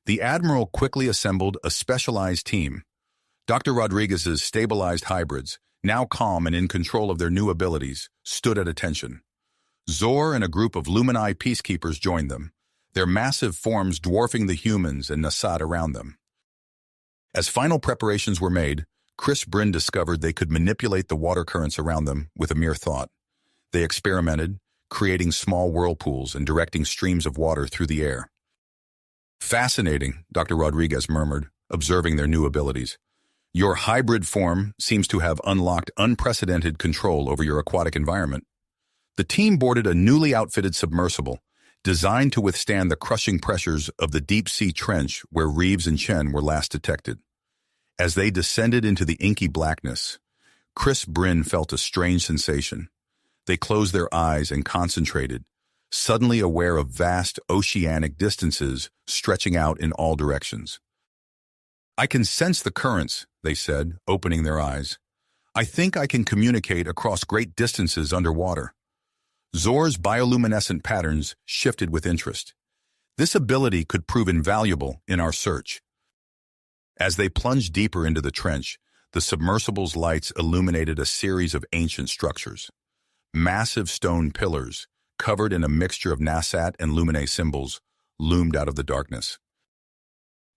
Speaker 1: The Admiral quickly assembled a specialized team. Dr. Rodriguez's stabilized hybrids, now calm and in control of their new abilities, stood at attention. Zor and a group of Luminae peacekeepers joined them, their massive forms dwarfing the humans and Nasat around them. As final preparations were made, Chris Bryn discovered they could manipulate the water currents around them with a mere thought. They experimented, creating small whirlpools and directing streams of water through the air. "Fascinating," Dr. Rodriguez murmured, observing their new abilities. "Your hybrid form seems to have unlocked unprecedented control over your aquatic environment." The team boarded a newly outfitted submersible, designed to withstand the crushing pressures of the deep-sea trench where Reeves and Chen were last detected. As they descended into the inky blackness, Chris Bryn felt a strange sensation. They closed their eyes and concentrated, suddenly aware of vast oceanic distances stretching out in all directions. "I can sense the currents," they said, opening their eyes. "I think I can communicate across great distances underwater." Zor's bioluminescent patterns shifted with interest. This ability could prove invaluable in our search. As they plunged deeper into the trench, the submersible's lights illuminated a series of ancient structures. Massive stone pillars, covered in a mixture of Nasat and Luminae symbols, loomed out of the darkness.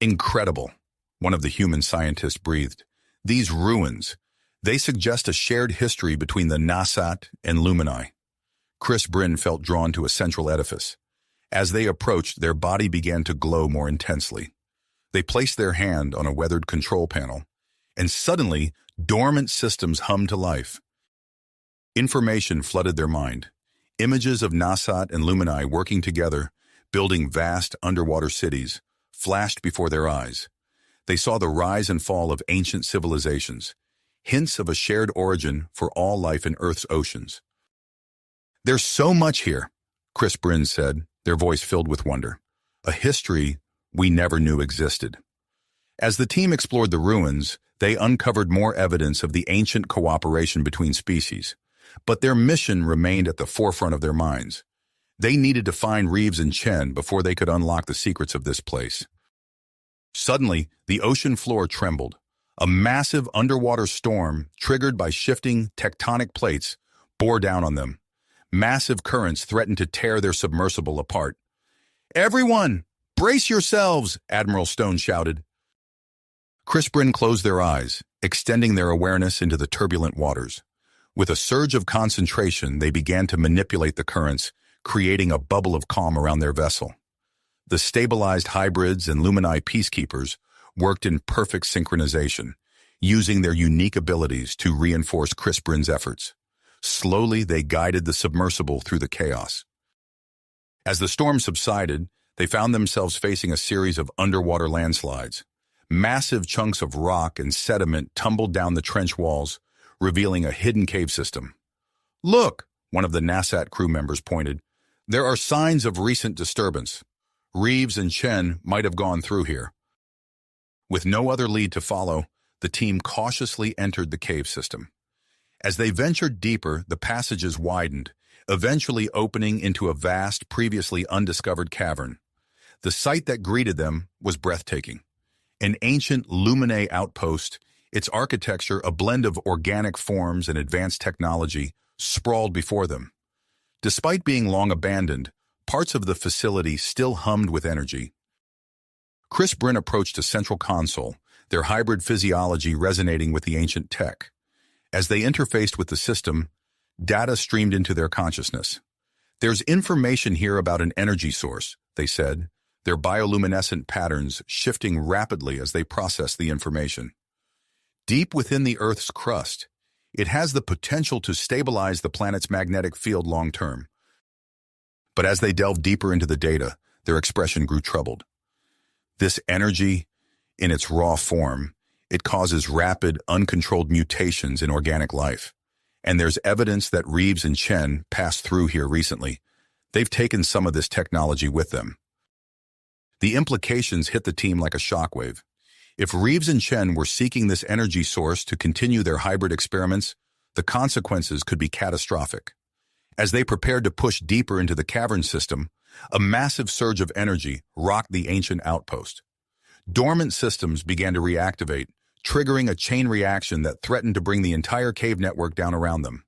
Speaker 1: "Incredible," one of the human scientists breathed. "These ruins, they suggest a shared history between the Nasat and Luminae." Chris Bryn felt drawn to a central edifice. As they approached, their body began to glow more intensely. They placed their hand on a weathered control panel, and suddenly, dormant systems hummed to life. Information flooded their mind. Images of Nasat and Luminae working together, building vast underwater cities, flashed before their eyes. They saw the rise and fall of ancient civilizations, hints of a shared origin for all life in Earth's oceans. "There's so much here," Chris Bryn said, their voice filled with wonder. "A history we never knew existed." As the team explored the ruins, they uncovered more evidence of the ancient cooperation between species. But their mission remained at the forefront of their minds. They needed to find Reeves and Chen before they could unlock the secrets of this place. Suddenly, the ocean floor trembled. A massive underwater storm, triggered by shifting tectonic plates, bore down on them. Massive currents threatened to tear their submersible apart. "Everyone, brace yourselves," Admiral Stone shouted. Chris Bryn closed their eyes, extending their awareness into the turbulent waters. With a surge of concentration, they began to manipulate the currents, creating a bubble of calm around their vessel. The stabilized hybrids and Lumini peacekeepers worked in perfect synchronization, using their unique abilities to reinforce Chris Bryn's efforts. Slowly, they guided the submersible through the chaos. As the storm subsided, they found themselves facing a series of underwater landslides. Massive chunks of rock and sediment tumbled down the trench walls, revealing a hidden cave system. "Look," one of the NASAT crew members pointed. "There are signs of recent disturbance. Reeves and Chen might have gone through here." With no other lead to follow, the team cautiously entered the cave system. As they ventured deeper, the passages widened, eventually opening into a vast, previously undiscovered cavern. The sight that greeted them was breathtaking. An ancient Lumine outpost, its architecture a blend of organic forms and advanced technology, sprawled before them. Despite being long abandoned, parts of the facility still hummed with energy. Chris Bryn approached a central console, their hybrid physiology resonating with the ancient tech. As they interfaced with the system, data streamed into their consciousness. "There's information here about an energy source," they said, their bioluminescent patterns shifting rapidly as they processed the information. "Deep within the Earth's crust, it has the potential to stabilize the planet's magnetic field long-term." But as they delved deeper into the data, their expression grew troubled. "This energy, in its raw form, it causes rapid, uncontrolled mutations in organic life. And there's evidence that Reeves and Chen passed through here recently. They've taken some of this technology with them." The implications hit the team like a shockwave. If Reeves and Chen were seeking this energy source to continue their hybrid experiments, the consequences could be catastrophic. As they prepared to push deeper into the cavern system, a massive surge of energy rocked the ancient outpost. Dormant systems began to reactivate, triggering a chain reaction that threatened to bring the entire cave network down around them.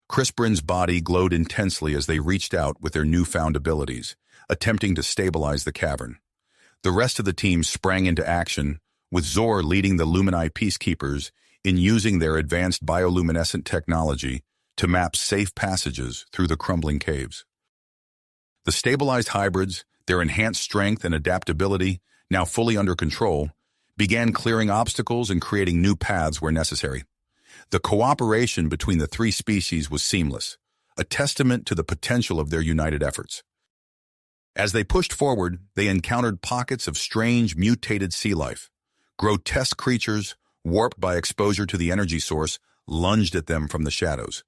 Speaker 1: Chris Bryn's body glowed intensely as they reached out with their newfound abilities, attempting to stabilize the cavern. The rest of the team sprang into action, with Zor leading the Lumini peacekeepers in using their advanced bioluminescent technology to map safe passages through the crumbling caves. The stabilized hybrids, their enhanced strength and adaptability, now fully under control, began clearing obstacles and creating new paths where necessary. The cooperation between the three species was seamless, a testament to the potential of their united efforts. As they pushed forward, they encountered pockets of strange, mutated sea life. Grotesque creatures, warped by exposure to the energy source, lunged at them from the shadows.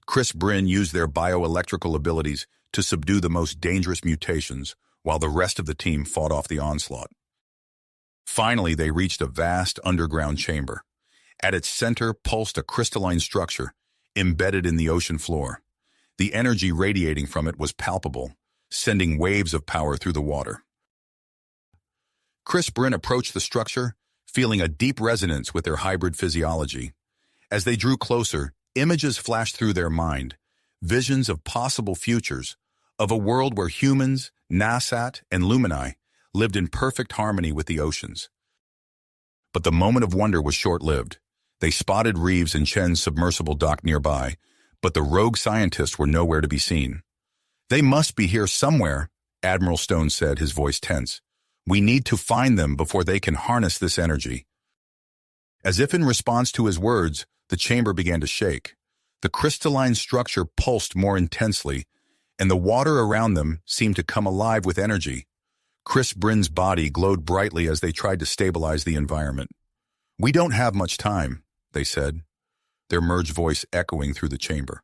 Speaker 1: Chris Bryn used their bioelectrical abilities to subdue the most dangerous mutations, while the rest of the team fought off the onslaught. Finally, they reached a vast underground chamber. At its center pulsed a crystalline structure, embedded in the ocean floor. The energy radiating from it was palpable, sending waves of power through the water. Chris Bryn approached the structure, feeling a deep resonance with their hybrid physiology. As they drew closer, images flashed through their mind, visions of possible futures, of a world where humans, NASAT, and Lumini lived in perfect harmony with the oceans. But the moment of wonder was short-lived. They spotted Reeves and Chen's submersible docked nearby, but the rogue scientists were nowhere to be seen. "They must be here somewhere," Admiral Stone said, his voice tense. "We need to find them before they can harness this energy." As if in response to his words, the chamber began to shake. The crystalline structure pulsed more intensely, and the water around them seemed to come alive with energy. Chris Bryn's body glowed brightly as they tried to stabilize the environment. "We don't have much time," they said, their merged voice echoing through the chamber.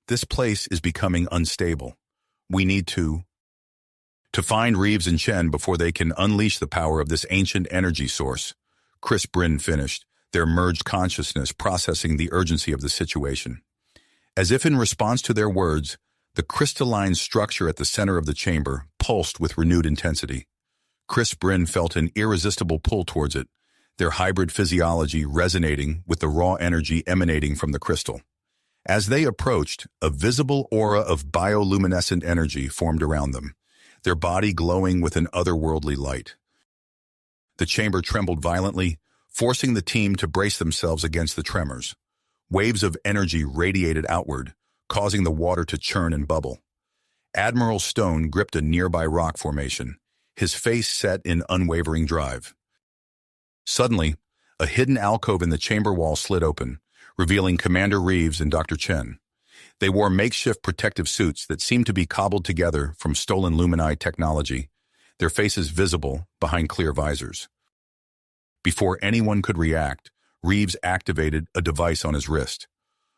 Speaker 1: "This place is becoming unstable. We need to find Reeves and Chen before they can unleash the power of this ancient energy source," Chris Bryn finished, their merged consciousness processing the urgency of the situation. As if in response to their words, the crystalline structure at the center of the chamber pulsed with renewed intensity. Chris Bryn felt an irresistible pull towards it, their hybrid physiology resonating with the raw energy emanating from the crystal. As they approached, a visible aura of bioluminescent energy formed around them, their body glowing with an otherworldly light. The chamber trembled violently, forcing the team to brace themselves against the tremors. Waves of energy radiated outward, causing the water to churn and bubble. Admiral Stone gripped a nearby rock formation, his face set in unwavering drive. Suddenly, a hidden alcove in the chamber wall slid open, revealing Commander Reeves and Dr. Chen. They wore makeshift protective suits that seemed to be cobbled together from stolen Lumini technology, their faces visible behind clear visors. Before anyone could react, Reeves activated a device on his wrist.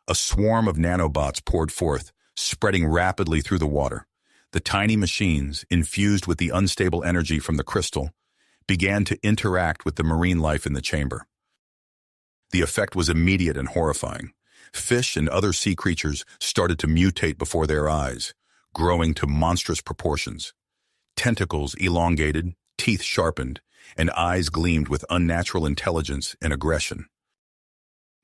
Speaker 1: A swarm of nanobots poured forth, spreading rapidly through the water. The tiny machines, infused with the unstable energy from the crystal, began to interact with the marine life in the chamber. The effect was immediate and horrifying. Fish and other sea creatures started to mutate before their eyes, growing to monstrous proportions. Tentacles elongated, teeth sharpened, and eyes gleamed with unnatural intelligence and aggression.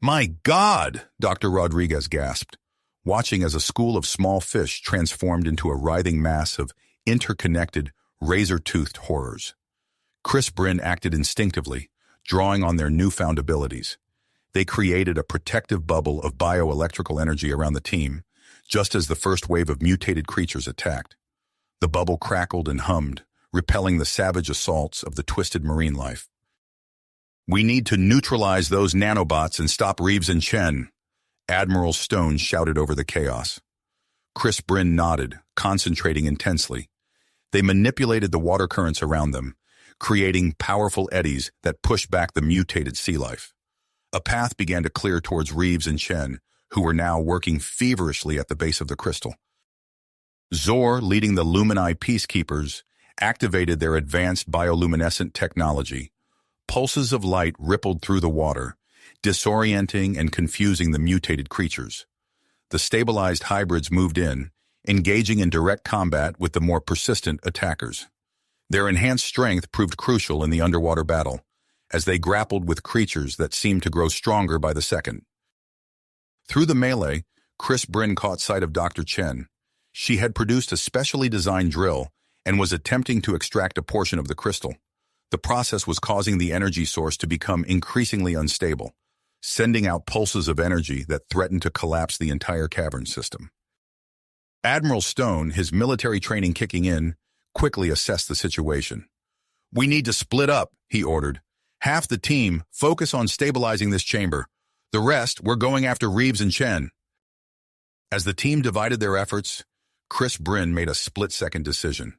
Speaker 1: "My God!" Dr. Rodriguez gasped, watching as a school of small fish transformed into a writhing mass of interconnected, razor-toothed horrors. Chris Bryn acted instinctively, drawing on their newfound abilities. They created a protective bubble of bioelectrical energy around the team, just as the first wave of mutated creatures attacked. The bubble crackled and hummed, repelling the savage assaults of the twisted marine life. "We need to neutralize those nanobots and stop Reeves and Chen," Admiral Stone shouted over the chaos. Chris Bryn nodded, concentrating intensely. They manipulated the water currents around them, creating powerful eddies that pushed back the mutated sea life. A path began to clear towards Reeves and Chen, who were now working feverishly at the base of the crystal. Zor, leading the Lumini peacekeepers, activated their advanced bioluminescent technology. Pulses of light rippled through the water, disorienting and confusing the mutated creatures. The stabilized hybrids moved in, engaging in direct combat with the more persistent attackers. Their enhanced strength proved crucial in the underwater battle, as they grappled with creatures that seemed to grow stronger by the second. Through the melee, Chris Bryn caught sight of Dr. Chen. She had produced a specially designed drill and was attempting to extract a portion of the crystal. The process was causing the energy source to become increasingly unstable, sending out pulses of energy that threatened to collapse the entire cavern system. Admiral Stone, his military training kicking in, quickly assessed the situation. "We need to split up," he ordered. "Half the team focus on stabilizing this chamber. The rest, we're going after Reeves and Chen." As the team divided their efforts, Chris Bryn made a split-second decision.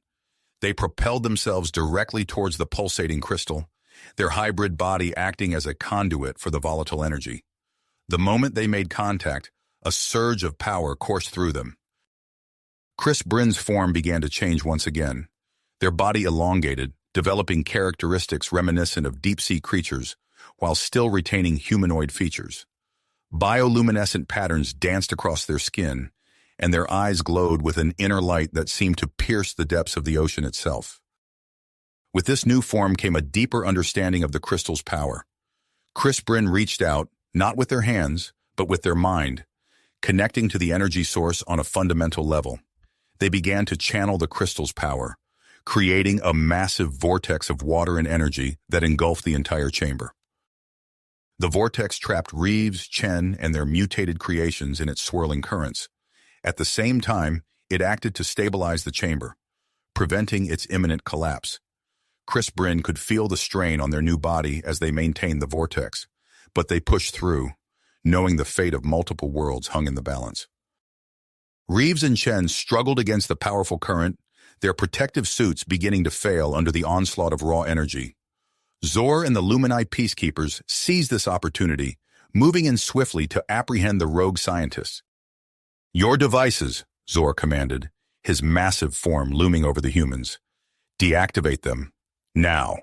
Speaker 1: They propelled themselves directly towards the pulsating crystal, their hybrid body acting as a conduit for the volatile energy. The moment they made contact, a surge of power coursed through them. Chris Bryn's form began to change once again. Their body elongated, developing characteristics reminiscent of deep-sea creatures, while still retaining humanoid features. Bioluminescent patterns danced across their skin, and their eyes glowed with an inner light that seemed to pierce the depths of the ocean itself. With this new form came a deeper understanding of the crystal's power. Chris Bryn reached out, not with their hands, but with their mind, connecting to the energy source on a fundamental level. They began to channel the crystal's power, creating a massive vortex of water and energy that engulfed the entire chamber. The vortex trapped Reeves, Chen, and their mutated creations in its swirling currents. At the same time, it acted to stabilize the chamber, preventing its imminent collapse. Chris Bryn could feel the strain on their new body as they maintained the vortex, but they pushed through, knowing the fate of multiple worlds hung in the balance. Reeves and Chen struggled against the powerful current, their protective suits beginning to fail under the onslaught of raw energy. Zor and the Lumini peacekeepers seized this opportunity, moving in swiftly to apprehend the rogue scientists. "Your devices," Zor commanded, his massive form looming over the humans. "Deactivate them. Now."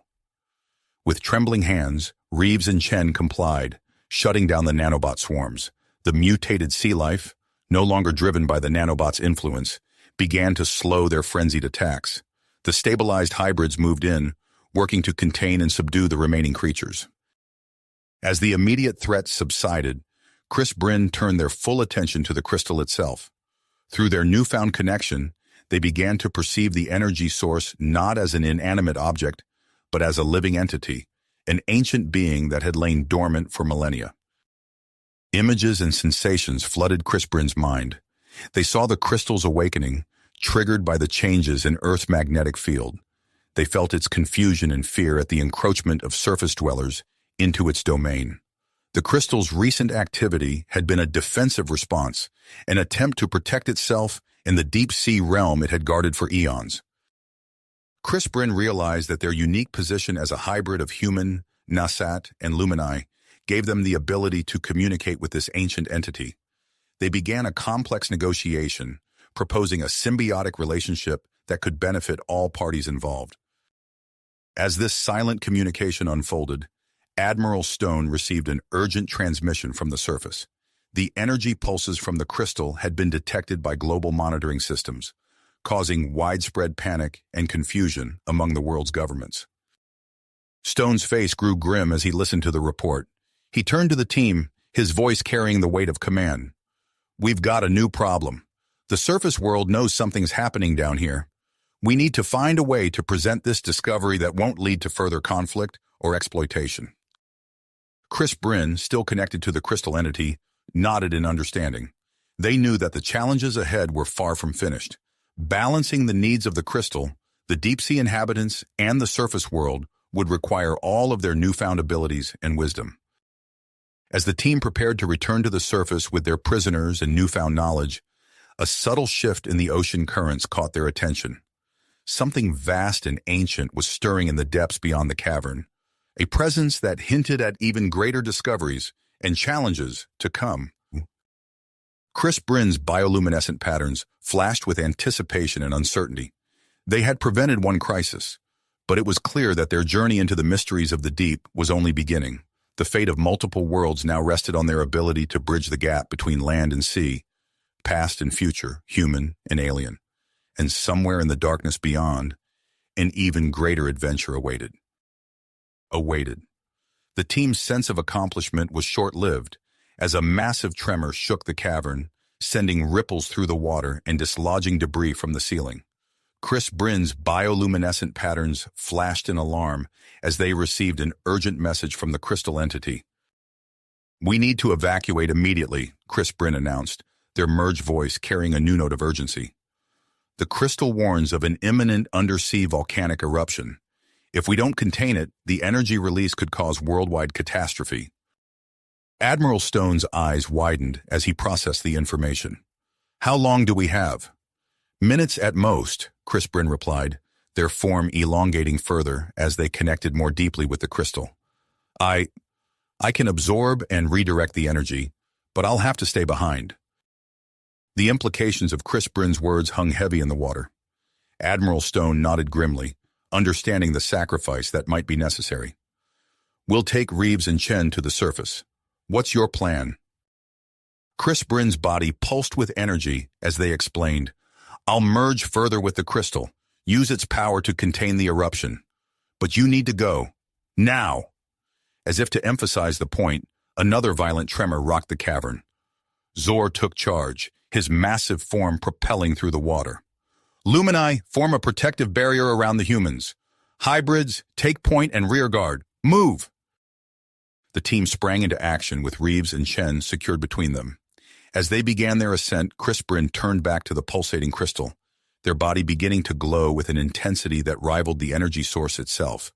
Speaker 1: With trembling hands, Reeves and Chen complied, shutting down the nanobot swarms. The mutated sea life, no longer driven by the nanobot's influence, began to slow their frenzied attacks. The stabilized hybrids moved in, working to contain and subdue the remaining creatures. As the immediate threat subsided, Chris Bryn turned their full attention to the crystal itself. Through their newfound connection, they began to perceive the energy source not as an inanimate object, but as a living entity, an ancient being that had lain dormant for millennia. Images and sensations flooded Chris Bryn's mind. They saw the crystal's awakening, triggered by the changes in Earth's magnetic field. They felt its confusion and fear at the encroachment of surface dwellers into its domain. The crystal's recent activity had been a defensive response, an attempt to protect itself in the deep-sea realm it had guarded for eons. Chris Bryn realized that their unique position as a hybrid of human, Nasat, and Lumini gave them the ability to communicate with this ancient entity. They began a complex negotiation, proposing a symbiotic relationship that could benefit all parties involved. As this silent communication unfolded, Admiral Stone received an urgent transmission from the surface. The energy pulses from the crystal had been detected by global monitoring systems, causing widespread panic and confusion among the world's governments. Stone's face grew grim as he listened to the report. He turned to the team, his voice carrying the weight of command. "We've got a new problem. The surface world knows something's happening down here. We need to find a way to present this discovery that won't lead to further conflict or exploitation." Chris Bryn, still connected to the crystal entity, nodded in understanding. They knew that the challenges ahead were far from finished. Balancing the needs of the crystal, the deep-sea inhabitants, and the surface world would require all of their newfound abilities and wisdom. As the team prepared to return to the surface with their prisoners and newfound knowledge, a subtle shift in the ocean currents caught their attention. Something vast and ancient was stirring in the depths beyond the cavern, a presence that hinted at even greater discoveries and challenges to come. Chris Bryn's bioluminescent patterns flashed with anticipation and uncertainty. They had prevented one crisis, but it was clear that their journey into the mysteries of the deep was only beginning. The fate of multiple worlds now rested on their ability to bridge the gap between land and sea, past and future, human and alien. And somewhere in the darkness beyond, an even greater adventure awaited. The team's sense of accomplishment was short-lived, as a massive tremor shook the cavern, sending ripples through the water and dislodging debris from the ceiling. Chris Bryn's bioluminescent patterns flashed in alarm as they received an urgent message from the crystal entity. "We need to evacuate immediately," Chris Bryn announced, their merged voice carrying a new note of urgency. "The crystal warns of an imminent undersea volcanic eruption. If we don't contain it, the energy release could cause worldwide catastrophe." Admiral Stone's eyes widened as he processed the information. "How long do we have?" "Minutes at most," Chris Bryn replied, their form elongating further as they connected more deeply with the crystal. I can absorb and redirect the energy, but I'll have to stay behind." The implications of Chris Bryn's words hung heavy in the water. Admiral Stone nodded grimly, understanding the sacrifice that might be necessary. "We'll take Reeves and Chen to the surface. What's your plan?" Chris Bryn's body pulsed with energy as they explained, "I'll merge further with the crystal, use its power to contain the eruption. But you need to go. Now!" As if to emphasize the point, another violent tremor rocked the cavern. Zor took charge, his massive form propelling through the water. "Lumini, form a protective barrier around the humans. Hybrids, take point and rear guard. Move!" The team sprang into action with Reeves and Chen secured between them. As they began their ascent, Chris Bryn turned back to the pulsating crystal, their body beginning to glow with an intensity that rivaled the energy source itself.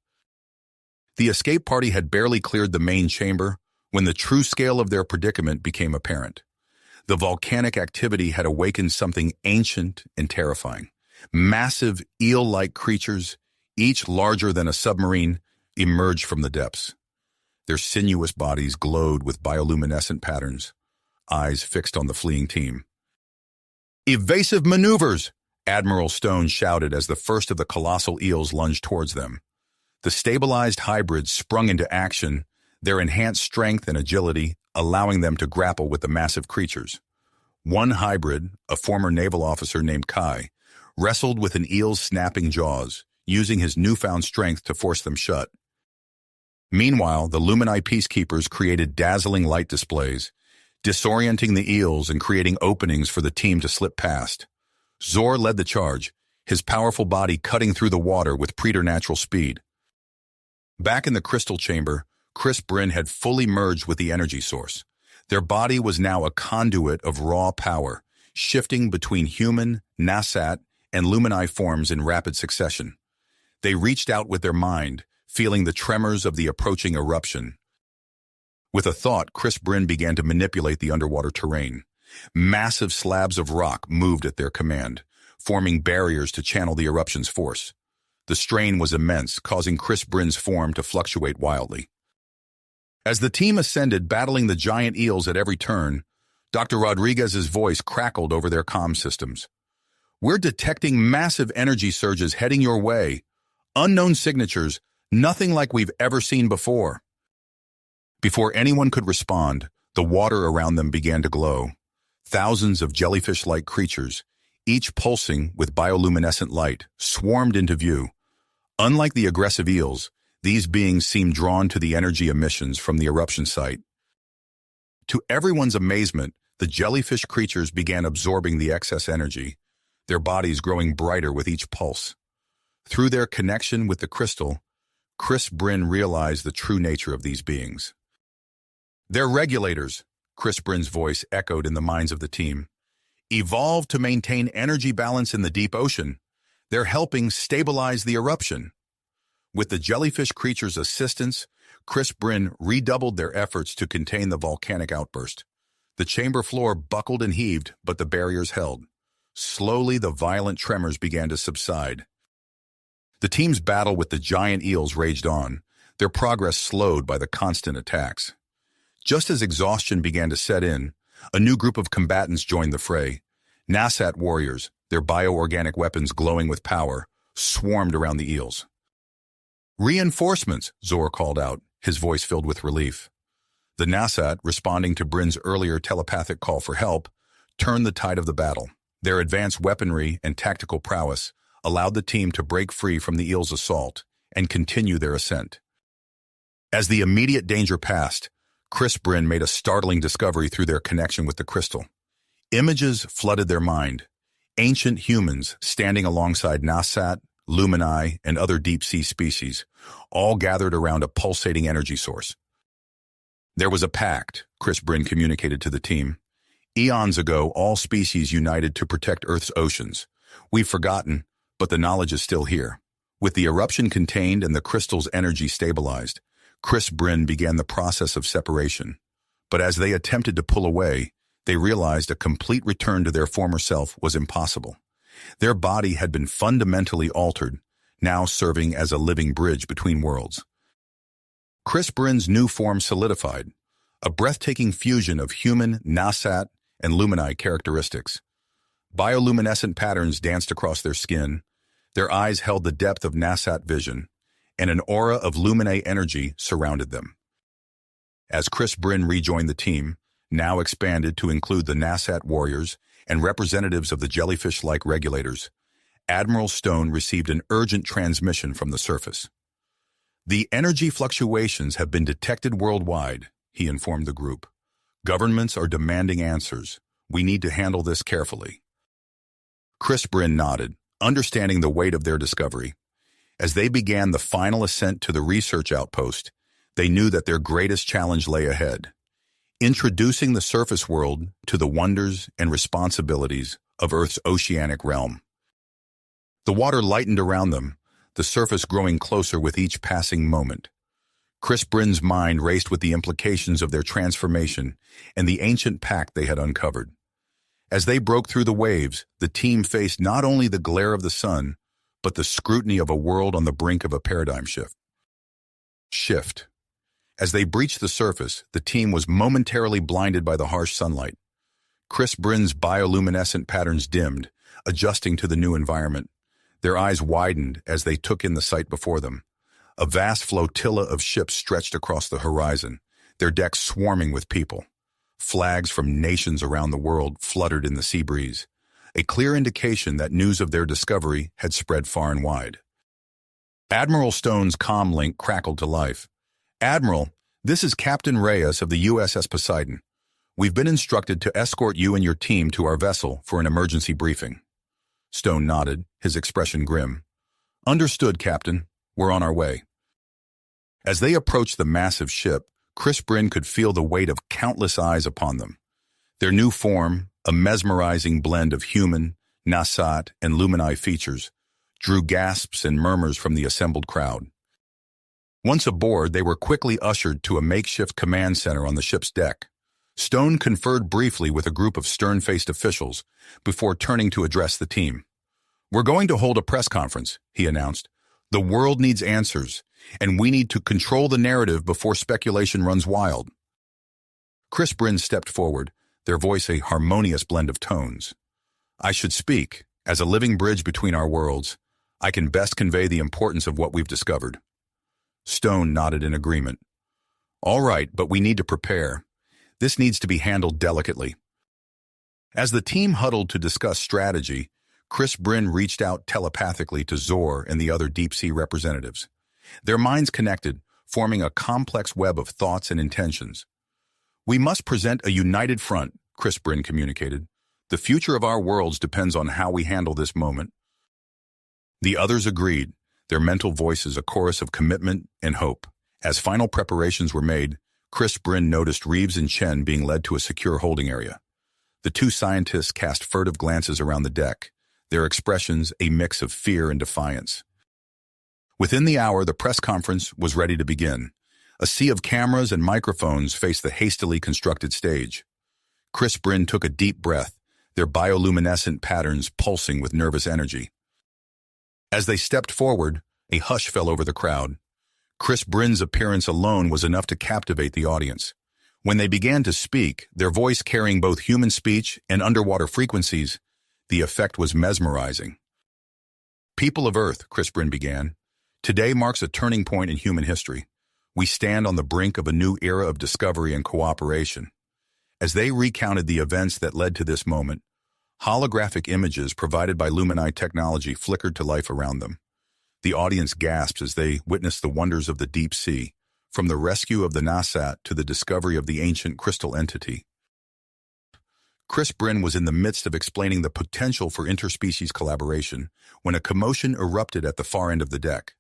Speaker 1: The escape party had barely cleared the main chamber when the true scale of their predicament became apparent. The volcanic activity had awakened something ancient and terrifying. Massive eel-like creatures, each larger than a submarine, emerged from the depths. Their sinuous bodies glowed with bioluminescent patterns, eyes fixed on the fleeing team. "Evasive maneuvers!" Admiral Stone shouted as the first of the colossal eels lunged towards them. The stabilized hybrids sprung into action, their enhanced strength and agility allowing them to grapple with the massive creatures. One hybrid, a former naval officer named Kai, wrestled with an eel's snapping jaws, using his newfound strength to force them shut. Meanwhile, the Lumini peacekeepers created dazzling light displays, disorienting the eels and creating openings for the team to slip past. Zor led the charge, his powerful body cutting through the water with preternatural speed. Back in the crystal chamber, Chris Bryn had fully merged with the energy source. Their body was now a conduit of raw power, shifting between human, Nasat, and Lumini forms in rapid succession. They reached out with their mind, feeling the tremors of the approaching eruption. With a thought, Chris Bryn began to manipulate the underwater terrain. Massive slabs of rock moved at their command, forming barriers to channel the eruption's force. The strain was immense, causing Chris Bryn's form to fluctuate wildly. As the team ascended, battling the giant eels at every turn, Dr. Rodriguez's voice crackled over their comm systems. "We're detecting massive energy surges heading your way. Unknown signatures, nothing like we've ever seen before." Before anyone could respond, the water around them began to glow. Thousands of jellyfish-like creatures, each pulsing with bioluminescent light, swarmed into view. Unlike the aggressive eels, these beings seemed drawn to the energy emissions from the eruption site. To everyone's amazement, the jellyfish creatures began absorbing the excess energy, their bodies growing brighter with each pulse. Through their connection with the crystal, Chris Bryn realized the true nature of these beings. "They're regulators," Chris Bryn's voice echoed in the minds of the team. "Evolved to maintain energy balance in the deep ocean. They're helping stabilize the eruption." With the jellyfish creatures' assistance, Chris Bryn redoubled their efforts to contain the volcanic outburst. The chamber floor buckled and heaved, but the barriers held. Slowly, the violent tremors began to subside. The team's battle with the giant eels raged on, their progress slowed by the constant attacks. Just as exhaustion began to set in, a new group of combatants joined the fray. Nasat warriors, their bioorganic weapons glowing with power, swarmed around the eels. "Reinforcements," Zor called out, his voice filled with relief. The Nasat, responding to Bryn's earlier telepathic call for help, turned the tide of the battle. Their advanced weaponry and tactical prowess allowed the team to break free from the eels' assault and continue their ascent. As the immediate danger passed, Chris Bryn made a startling discovery through their connection with the crystal. Images flooded their mind. Ancient humans standing alongside Nasat, Lumini, and other deep-sea species, all gathered around a pulsating energy source. "There was a pact," Chris Bryn communicated to the team. "Eons ago, all species united to protect Earth's oceans. We've forgotten, but the knowledge is still here." With the eruption contained and the crystal's energy stabilized, Chris Bryn began the process of separation. But as they attempted to pull away, they realized a complete return to their former self was impossible. Their body had been fundamentally altered, now serving as a living bridge between worlds. Chris Bryn's new form solidified, a breathtaking fusion of human, Nasat, and Lumini characteristics. Bioluminescent patterns danced across their skin, their eyes held the depth of Nasat vision, and an aura of Lumini energy surrounded them. As Chris Bryn rejoined the team, now expanded to include the Nasat warriors and representatives of the jellyfish-like regulators, Admiral Stone received an urgent transmission from the surface. "The energy fluctuations have been detected worldwide," he informed the group. "Governments are demanding answers. We need to handle this carefully." Chris Bryn nodded, understanding the weight of their discovery. As they began the final ascent to the research outpost, they knew that their greatest challenge lay ahead: introducing the surface world to the wonders and responsibilities of Earth's oceanic realm. The water lightened around them, the surface growing closer with each passing moment. Chris Bryn's mind raced with the implications of their transformation and the ancient pact they had uncovered. As they broke through the waves, the team faced not only the glare of the sun, but the scrutiny of a world on the brink of a paradigm shift. As they breached the surface, the team was momentarily blinded by the harsh sunlight. Chris Brynn's bioluminescent patterns dimmed, adjusting to the new environment. Their eyes widened as they took in the sight before them. A vast flotilla of ships stretched across the horizon, their decks swarming with people. Flags from nations around the world fluttered in the sea breeze, a clear indication that news of their discovery had spread far and wide. Admiral Stone's comm link crackled to life. "Admiral, this is Captain Reyes of the USS Poseidon. We've been instructed to escort you and your team to our vessel for an emergency briefing." Stone nodded, his expression grim. "Understood, Captain. We're on our way." As they approached the massive ship, Chris Brynn could feel the weight of countless eyes upon them. Their new form, a mesmerizing blend of human, Nasat, and Lumini features, drew gasps and murmurs from the assembled crowd. Once aboard, they were quickly ushered to a makeshift command center on the ship's deck. Stone conferred briefly with a group of stern-faced officials before turning to address the team. "We're going to hold a press conference," he announced. "The world needs answers, and we need to control the narrative before speculation runs wild." Chris Brynn stepped forward, their voice a harmonious blend of tones. "I should speak. As a living bridge between our worlds, I can best convey the importance of what we've discovered." Stone nodded in agreement. "All right, but we need to prepare. This needs to be handled delicately." As the team huddled to discuss strategy, Chris Brynn reached out telepathically to Zor and the other deep-sea representatives. Their minds connected, forming a complex web of thoughts and intentions. "We must present a united front," Chris Brynn communicated. "The future of our worlds depends on how we handle this moment." The others agreed, their mental voices a chorus of commitment and hope. As final preparations were made, Chris Brynn noticed Reeves and Chen being led to a secure holding area. The two scientists cast furtive glances around the deck, their expressions a mix of fear and defiance. Within the hour, the press conference was ready to begin. A sea of cameras and microphones faced the hastily constructed stage. Chris Brynn took a deep breath, their bioluminescent patterns pulsing with nervous energy. As they stepped forward, a hush fell over the crowd. Chris Brynn's appearance alone was enough to captivate the audience. When they began to speak, their voice carrying both human speech and underwater frequencies, the effect was mesmerizing. "People of Earth," Chris Brynn began, "today marks a turning point in human history. We stand on the brink of a new era of discovery and cooperation." As they recounted the events that led to this moment, holographic images provided by Lumini technology flickered to life around them. The audience gasped as they witnessed the wonders of the deep sea, from the rescue of the Nasat to the discovery of the ancient crystal entity. Chris Brynn was in the midst of explaining the potential for interspecies collaboration when a commotion erupted at the far end of the deck.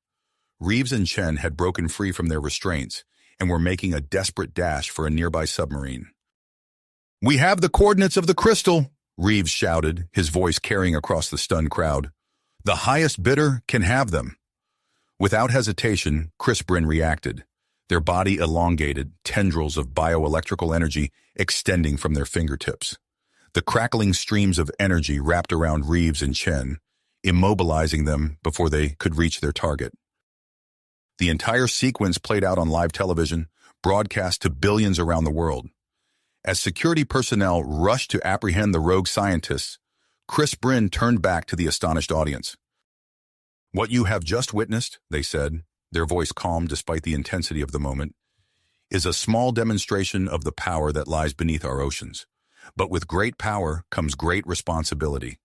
Speaker 1: Reeves and Chen had broken free from their restraints and were making a desperate dash for a nearby submarine. "We have the coordinates of the crystal," Reeves shouted, his voice carrying across the stunned crowd. "The highest bidder can have them." Without hesitation, Chris Brynn reacted, their body elongated, tendrils of bioelectrical energy extending from their fingertips. The crackling streams of energy wrapped around Reeves and Chen, immobilizing them before they could reach their target. The entire sequence played out on live television, broadcast to billions around the world. As security personnel rushed to apprehend the rogue scientists, Chris Brynn turned back to the astonished audience. "What you have just witnessed," they said, their voice calm despite the intensity of the moment, "is a small demonstration of the power that lies beneath our oceans. But with great power comes great responsibility.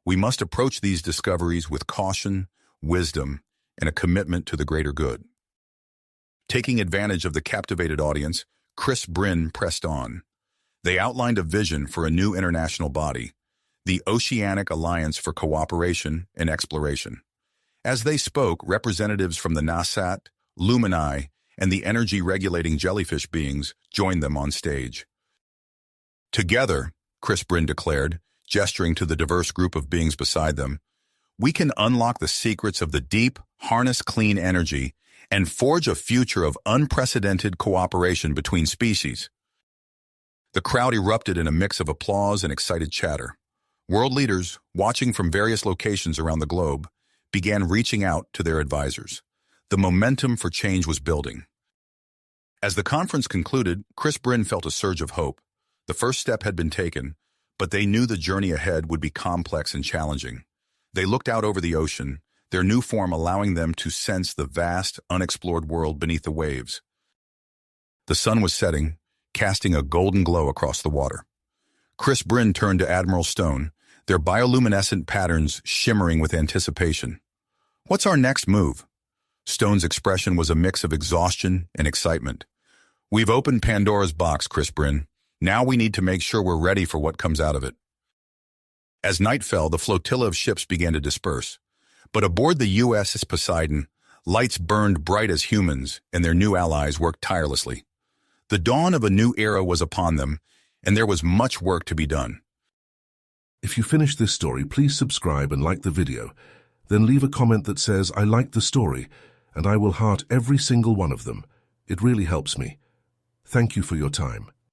Speaker 1: We must approach these discoveries with caution, wisdom, and a commitment to the greater good." Taking advantage of the captivated audience, Chris Brynn pressed on. They outlined a vision for a new international body, the Oceanic Alliance for Cooperation and Exploration. As they spoke, representatives from the Nasat, Lumini, and the energy-regulating jellyfish beings joined them on stage. "Together," Chris Brynn declared, gesturing to the diverse group of beings beside them, "we can unlock the secrets of the deep, harness clean energy, and forge a future of unprecedented cooperation between species." The crowd erupted in a mix of applause and excited chatter. World leaders, watching from various locations around the globe, began reaching out to their advisors. The momentum for change was building. As the conference concluded, Chris Bryn felt a surge of hope. The first step had been taken, but they knew the journey ahead would be complex and challenging. They looked out over the ocean, their new form allowing them to sense the vast, unexplored world beneath the waves. The sun was setting, casting a golden glow across the water. Chris Bryn turned to Admiral Stone, their bioluminescent patterns shimmering with anticipation. "What's our next move?" Stone's expression was a mix of exhaustion and excitement. "We've opened Pandora's box, Chris Bryn. Now we need to make sure we're ready for what comes out of it." As night fell, the flotilla of ships began to disperse. But aboard the USS Poseidon, lights burned bright as humans, and their new allies worked tirelessly. The dawn of a new era was upon them, and there was much work to be done.
Speaker 2: If you finished this story, please subscribe and like the video. Then leave a comment that says, "I liked the story," and I will heart every single one of them. It really helps me. Thank you for your time.